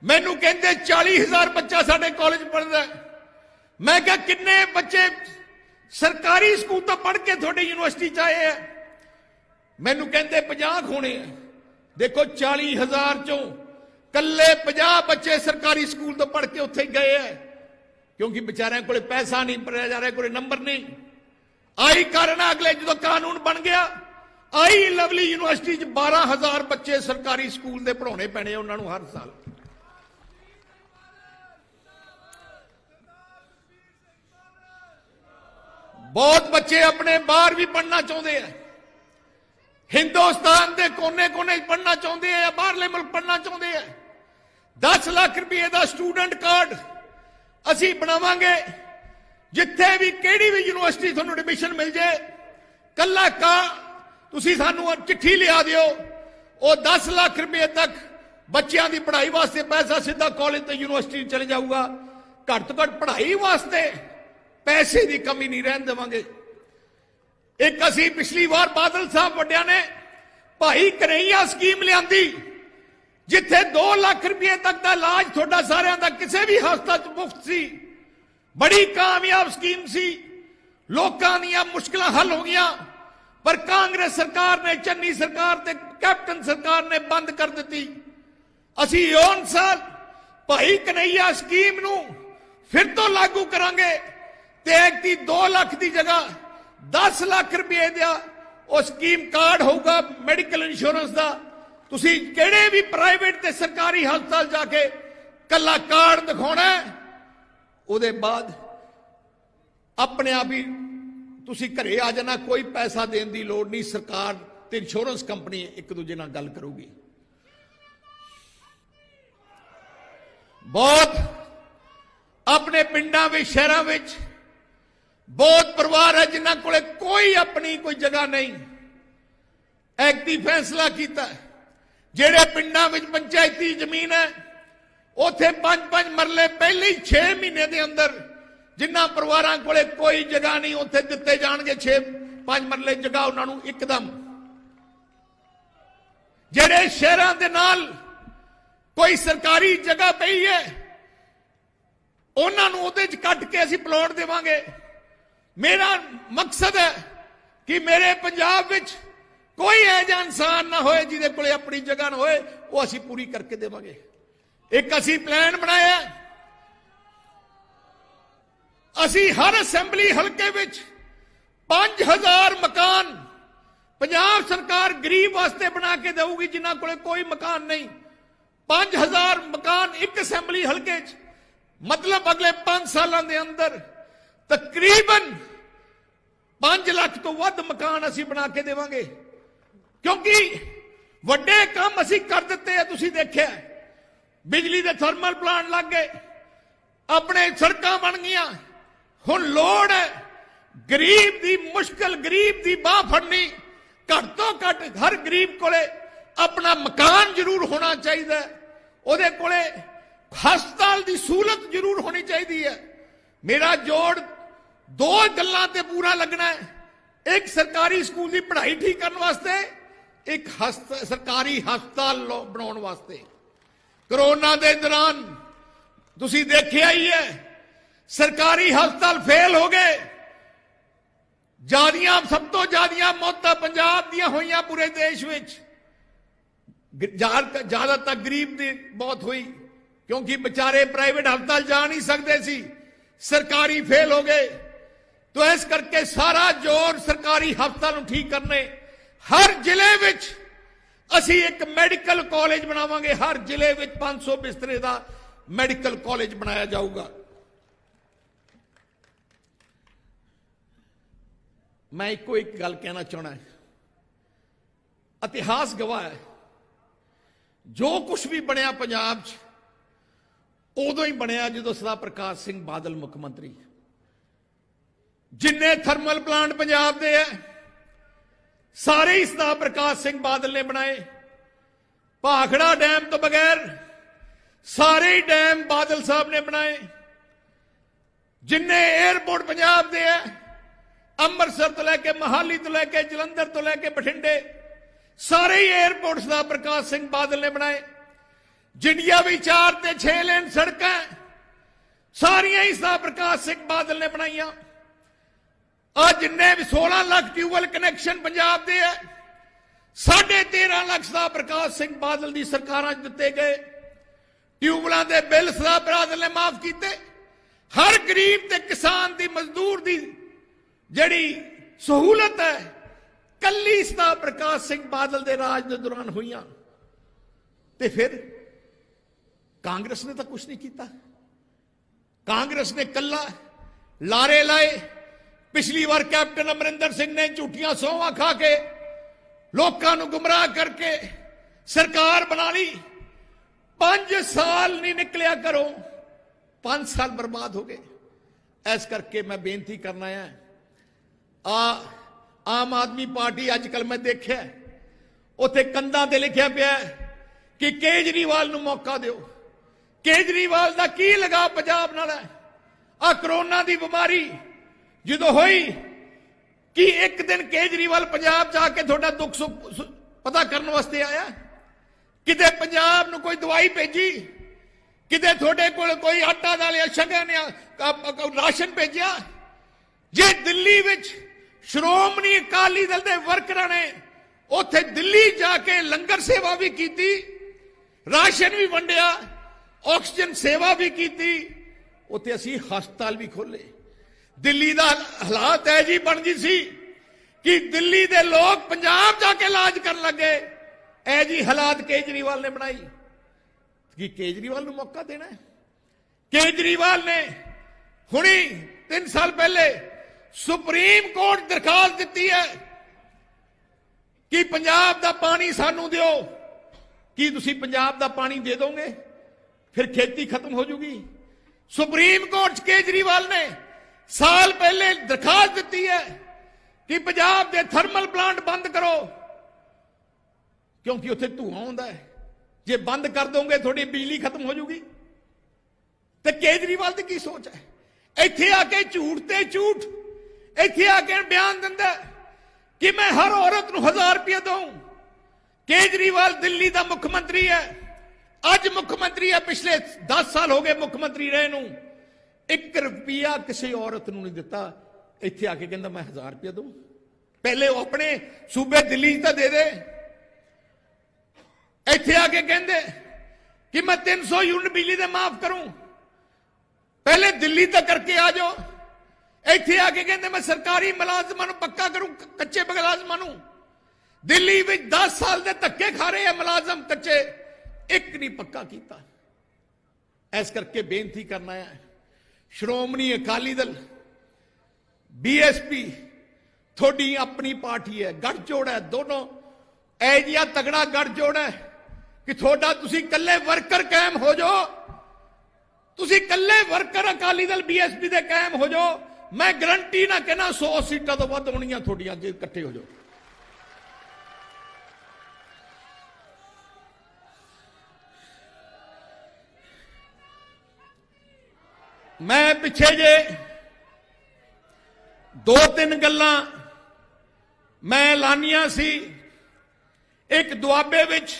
मैनू कहते 40,000 बच्चा साडे कॉलेज पढ़ता है। मैं क्या किन्ने बच्चे सरकारी स्कूल तो पढ़ के थोड़े यूनिवर्सिटी च आए हैं? मैनू कहते 50 होने हैं। देखो 40,000 चों कल्ले 50 बच्चे सरकारी स्कूल तो पढ़ के उत्थे गए हैं, क्योंकि बेचारे को पैसा नहीं, बेचारे को नंबर नहीं। आई कारण अगले जो कानून बन गया, आई लवली यूनिवर्सिटी 12,000 बच्चे सरकारी स्कूल के पढ़ाने पैने उन्होंने हर साल। बहुत बच्चे अपने बाहर भी पढ़ना चाहते हैं, हिंदुस्तान के कोने कोने पढ़ना चाहते हैं या बाहरले मुल्क पढ़ना चाहते हैं। 10 लाख रुपए का स्टूडेंट कार्ड असी बनावांगे, जिथे भी केड़ी भी यूनिवर्सिटी तुहानूं एडमिशन मिल जाए, कल्ला का तुसीं सानूं चिट्ठी लिया दिओ, वो 10 लाख रुपए तक बच्चों की पढ़ाई वास्ते पैसा सीधा कॉलेज तो यूनिवर्सिटी चले जाऊगा। घट तो घट पढ़ाई वास्ते पैसे की कमी नहीं रहन देवांगे। एक असी पिछली बार बादल साहब वड्डिया ने भाई कन्हैया स्कीम लियांदी, जिथे 2 लाख रुपए तक का इलाज थोड़ा सारिਆਂ ਦਾ किसी भी हस्पताल मुफ्त सी। बड़ी कामयाब स्कीम सी, लोगों ਦੀਆਂ मुश्किलां हल हो गई, पर कांग्रेस सरकार ने, चन्नी सरकार ते कैप्टन सरकार ने बंद कर दी। असी इस साल भाई कन्हैया स्कीम नूं फिर तो लागू करांगे ते एक 2 लाख की जगह 10 लाख रुपए का वो स्कीम कार्ड होगा मेडिकल इंश्योरेंस का। तुसी केड़े भी प्राइवेट ते सरकारी हस्पताल जाके कला कार्ड दिखाना है, उहदे बाद अपने आप ही तुसी घरे आ जाना, कोई पैसा देने की लोड़ नहीं। सरकार ते इंश्योरेंस कंपनी एक दूजे नाल गल करूगी। बहुत अपने पिंडां विच शहरां विच बहुत परिवार है जिन्हां कोले कोई अपनी कोई जगह नहीं। एक्टी फैसला किया, जेड़े पिंडां विच पंचायती जमीन है उथे 5-5 मरले पहले ही 6 महीने के अंदर जिन्हां परिवारां कोले कोई जगह नहीं उथे दिते जाणगे 6-5 मरले जगह उन्होंने एकदम। जेड़े शहरां दे नाल कोई सरकारी जगह पई है उन्होंने उहदे च कट के असीं प्लॉट देवांगे। मेरा मकसद है कि मेरे पंजाब विच कोई ऐसा इंसान ना होए जिहदे कोले अपनी जगह ना होए, वो असीं पूरी करके देवांगे। एक असीं प्लान बनाया, असीं हर असैंबली हलके विच 5000 मकान पंजाब सरकार गरीब वास्ते बना के देगी, जिन्हां कोले कोई मकान नहीं। 5000 मकान एक असैंबली हलके च, मतलब अगले 5 सालों के अंदर तकरीबन 5 लाख तो वध मकान असीं बना के देवांगे, क्योंकि वड्डे काम असीं कर दिते हैं। तुसीं देखिआ बिजली के थर्मल प्लांट लग गए, अपने सड़कां बन गईआं। हुण लोड़ है गरीब की मुश्किल, गरीब की बाह फड़नी। घट तो घट हर गरीब कोले अपना मकान जरूर होना चाहिए, उहदे कोले हस्पताल की सहूलत जरूर होनी चाहिए है। मेरा जोड़ 2 गल्लां ते पूरा लगना है, एक सरकारी स्कूल की पढ़ाई ठीक करने वास्ते, एक सरकारी हस्पताल बनाने वास्ते। कोरोना के दौरान तुसीं देखिआ ही है, सरकारी हस्पताल फेल हो गए। सब तो ज्यादा मौतां पंजाब दियां होईयां पूरे देश में। ज्यादातर गरीब की मौत हुई, क्योंकि बेचारे प्राइवेट हस्पताल जा नहीं सकते सी, सरकारी फेल हो गए। तो इस करके सारा जोर सरकारी हस्पताल ठीक करने। हर जिले में असी एक मैडिकल कॉलेज बनावांगे, हर जिले में 500 बिस्तरे का मैडिकल कॉलेज बनाया जाऊगा। मैं एको एक गल कहना चाहना है, इतिहास गवाह है, जो कुछ भी बनया पंजाब च उदों ही बनया जो सरदार प्रकाश सिंह बादल मुख्यमंत्री। जिन्ने थर्मल प्लांट पंजाब दे है सारे ही सरदार प्रकाश सिंह बादल ने बनाए। भाखड़ा डैम तो बगैर सारे ही डैम बादल साहब ने बनाए। जिन्ने एयरपोर्ट पंजाब दे है, अमृतसर तो लैके मोहाली तो लैके जलंधर तो लैके बठिंडे, सारे ही एयरपोर्ट सरदार प्रकाश सिंह बादल ने बनाए। जिंडिया भी 4 ते 6 लेन सड़क सारिया ही सरदार प्रकाश सिंह बादल ने बनाईया। आज जिन्ने भी 16 लाख ट्यूबवेल कनैक्शन पंजाब दे है, 13.5 लाख सरदार प्रकाश सिंह बादल की सरकारां दिते गए। ट्यूबवेलों के बिल सरदार बादल ने माफ किए। हर गरीब ते किसान की मजदूर की जिहड़ी सहूलत है कल्ली सरदार प्रकाश सिंह बादल के राज के दौरान हुई। ते फिर कांग्रेस ने तो कुछ नहीं किया। कांग्रेस ने कल्ला लारे लाए। पिछली बार कैप्टन अमरिंदर सिंह ने झूठियां सौहां खा के लोगों को गुमराह करके सरकार बना ली। 5 साल नहीं निकलिया करो, 5 साल बर्बाद हो गए। ऐस करके मैं बेनती करना है, आम आदमी पार्टी अजकल मैं देखा उत्थे कंधां ते लिखिया पिया कि केजरीवाल नूं मौका दिओ। केजरीवाल दा की लगा पंजाब नाल है? आ कोरोना दी बीमारी जो हुई कि एक दिन केजरीवाल पंजाब जाके थोड़ा दुख सुख पता करने वास्ते आया? किते पंजाब नूं कोई दवाई भेजी? किते थोड़े कोल कोई आटा दाल शगन या राशन भेजा? जे दिल्ली विच श्रोमणी अकाली दल के वर्करां ने उत्थे दिल्ली जाके लंगर सेवा भी की, राशन भी वंडिया, ऑक्सीजन सेवा भी की, उत्थे असीं हस्पताल भी खोले। दिल्ली का हालात है जी बन गई सी कि दिल्ली के लोग पंजाब जाके इलाज कर लगे। ऐ जी हालात केजरीवाल ने बनाई। कि केजरीवाल को मौका देना है? केजरीवाल ने हुणी 3 साल पहले सुप्रीम कोर्ट दरखास्त दी है कि पंजाब का पानी सानू दिओ। कि तुसीं पंजाब का पानी दे दोगे फिर खेती खत्म हो जाएगी? सुप्रीम कोर्ट केजरीवाल ने साल पहले दरखास्त दी है कि पंजाब के थर्मल प्लांट बंद करो, क्योंकि उत्थे धुआं आउंदा है। जे बंद कर दोगे थोड़ी बिजली खत्म हो जाएगी। तो केजरीवाल की सोच है? इत्थे आके झूठ ते झूठ इत्थे आके बयान दिंदा कि मैं हर औरत नूं 1000 रुपया दूं। केजरीवाल दिल्ली का मुख्यमंत्री है, अज मुख्यमंत्री है, पिछले 10 साल हो गए मुख्यमंत्री रहे नूं 1 रुपया किसी औरत नूं नहीं दिता। इत्थे आके कहंदा मैं 1000 रुपया दूं। पहले वो अपने सूबे दिल्ली तो दे दे, इत्थे आके कहंदे कि मैं 300 यूनिट बिजली दे माफ करूं। पहले दिल्ली तक करके आ जाओ, इत्थे आके कहंदे मैं सरकारी मुलाजमां नूं पक्का करूं, कच्चे मुलाजमां नूं। दिल्ली में 10 साल दे धक्के खा रहे हैं मुलाजम कच्चे, एक नहीं पक्का किया। इस करके बेनती करना है, श्रोमणी अकाली दल, बीएसपी थोड़ी अपनी पार्टी है, गठजोड़ है, दोनों ऐ जिहा तगड़ा गठजोड़ है कि थोड़ा तुसी कल्ले वर्कर कायम हो जाओ, तुसी कल्ले वर्कर अकाली दल बीएसपी दे कायम हो जाओ, मैं गारंटी ना कहना 100 सीटां तो वध होणियां थोड़ियां जे इकट्ठे हो जाओ। मैं पिछे जे 2-3 गल्लां मैं ऐलानियां सी। एक दुआबे विच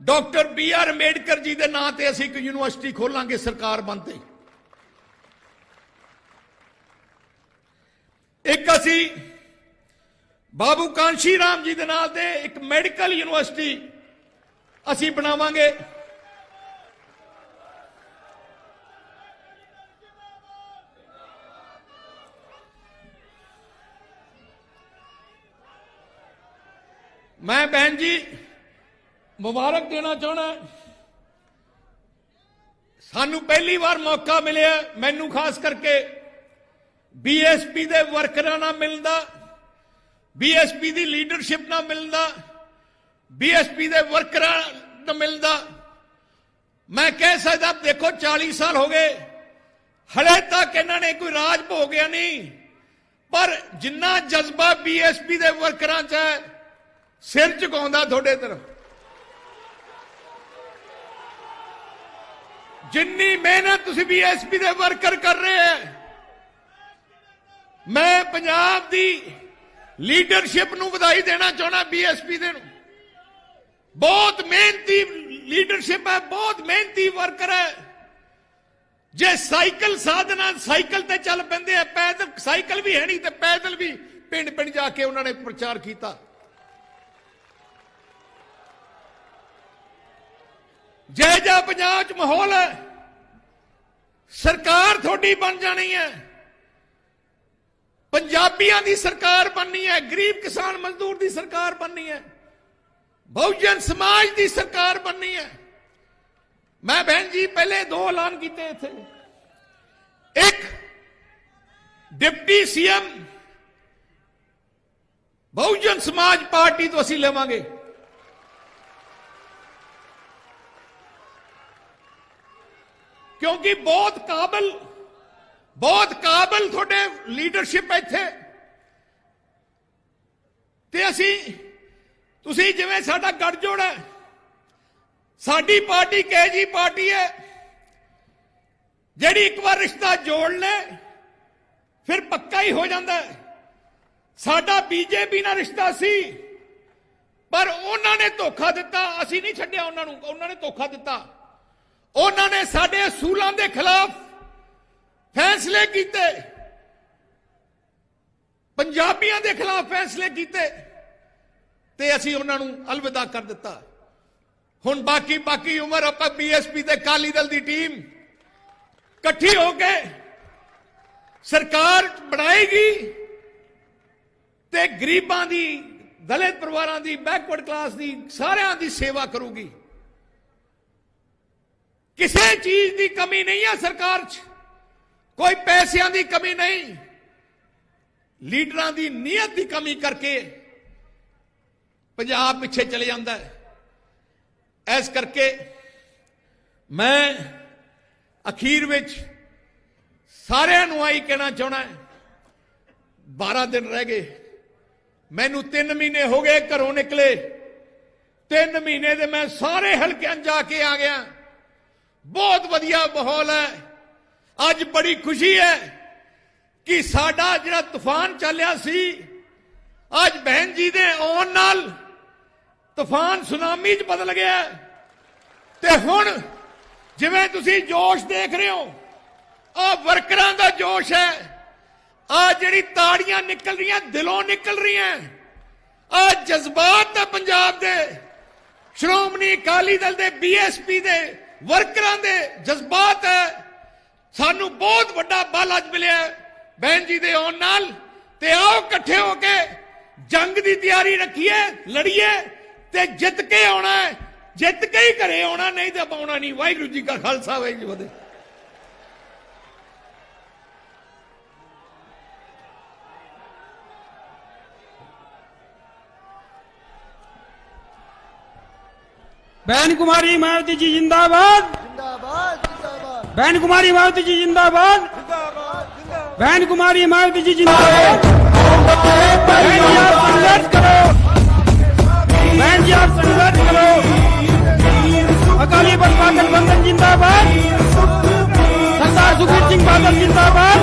डॉक्टर BR अंबेडकर जी के नां ते असीं एक यूनिवर्सिटी खोलांगे सरकार बनते। एक असीं बाबू कांशी राम जी के नां ते एक मैडिकल यूनिवर्सिटी असीं बनावांगे। मैं बहन जी मुबारक देना चाहना, सानू पहली बार मौका मिले, मैनू खास करके बीएसपी दे वर्करां नाल मिलदा, बीएसपी दी लीडरशिप नाल मिलदा, बीएसपी दे वर्करां नाल मिलदा। मैं कह सकदा देखो 40 साल हो गए, हले तक इन्हां ने कोई राज भोगिया नहीं, पर जिन्ना जज्बा बीएसपी दे वर्करां च है, सिर झुकाउंदा थोड़े तरफ। जिन्नी मेहनत तुसीं बीएसपी दे वर्कर कर रहे हैं, मैं पंजाब दी लीडरशिप नूं वधाई देना चाहना। बीएसपी दे बहुत मेहनती लीडरशिप है, बहुत मेहनती वर्कर है। जे साइकिल साधना साइकिल ते चल पैंदे हैं, पैदल साइकिल भी है नहीं ते पैदल भी पिंड पिंड जाके उन्होंने प्रचार किया। जय जय पंजाब च माहौल है, सरकार थोड़ी बन जानी है, पंजाबियों की सरकार बननी है, गरीब किसान मजदूर की सरकार बननी है, बहुजन समाज की सरकार बननी है। मैं बहन जी पहले 2 ऐलान किए थे। एक deputy CM Bahujan Samaj party तो असीं लेवांगे, क्योंकि बहुत काबिल थोड़े लीडरशिप इत्थे ते असीं तुसीं जिवें साडा गठजोड़ है, साडी पार्टी केजी पार्टी है जिहड़ी एक बार रिश्ता जोड़ ले फिर पक्का ही हो जाता है। साडा बीजेपी नाल रिश्ता सी, पर उन्होंने धोखा दिता, असीं नहीं छड्डिया उन्होंने, उन्होंने धोखा दिता। उन्होंने साडे असूलों के खिलाफ फैसले किए, पंजाबियों के खिलाफ फैसले किए, ते असीं उन्होंने अलविदा कर दिता। हुण बाकी उम्र आपां बीएसपी ते अकाली दल की टीम इकट्ठी होकर सरकार बनाएगी ते गरीबां दी, दलित परिवारां दी, बैकवर्ड क्लास दी, सारियां दी सेवा करूगी। किसी चीज की कमी नहीं है सरकार च, कोई पैसों की कमी नहीं, लीडरां की नीयत की कमी करके पंजाब पिछे चले जाता है। इस करके मैं अखीर विच सारिआं नूं आई कहना चाहना है, 12 दिन रह गए, मैनू 3 महीने हो गए घरों निकले, 3 महीने दे मैं सारे हलकियां जाके आ गया। बहुत वधिया माहौल है। अज बड़ी खुशी है कि साडा जिहड़ा तूफान चलिया सी, अज बहन जी दे आउण नाल तूफान सुनामी च बदल गया। ते हुण जिवें तुसीं जोश देख रहे हो, आ वर्करां दा जोश है, ਆ ਜਿਹੜੀ ਤਾੜੀਆਂ ਨਿਕਲ ਰਹੀਆਂ ਦਿਲੋਂ ਨਿਕਲ ਰਹੀਆਂ ਆ ਜਜ਼ਬਾਤ ਹੈ ਪੰਜਾਬ ਦੇ ਸ਼੍ਰੋਮਣੀ ਅਕਾਲੀ ਦਲ ਦੇ ਬੀਐਸਪੀ ਦੇ ਵਰਕਰਾਂ ਦੇ ਜਜ਼ਬਾਤ ਹੈ ਸਾਨੂੰ ਬਹੁਤ ਵੱਡਾ ਬਲ ਅੱਜ ਮਿਲਿਆ ਬਹਿਨ ਜੀ ਦੇ ਆਉਣ ਨਾਲ ਤੇ ਆਓ ਇਕੱਠੇ ਹੋ ਕੇ ਜੰਗ ਦੀ ਤਿਆਰੀ ਰੱਖੀਏ ਲੜੀਏ ਤੇ ਜਿੱਤ ਕੇ ਆਉਣਾ ਹੈ ਜਿੱਤ ਕੇ ਹੀ ਘਰੇ ਆਉਣਾ ਨਹੀਂ ਤੇ ਪਾਉਣਾ ਨਹੀਂ ਵਾਹਿਗੁਰੂ ਜੀ ਕਾ ਖਾਲਸਾ ਵਾਹਿਗੁਰੂ ਜੀ ਕੀ ਫਤਿਹ बहन कुमारी मायावती जी जिंदाबाद बहन कुमारी मायावती जी जिंदाबाद बहन कुमारी मायावती जी जिंदाबाद बहन जी आप संघर्ष करो बहन जी आप संघर्ष करो अकाली दल गठबंधन जिंदाबाद सरदार सुखबीर सिंह बादल जिंदाबाद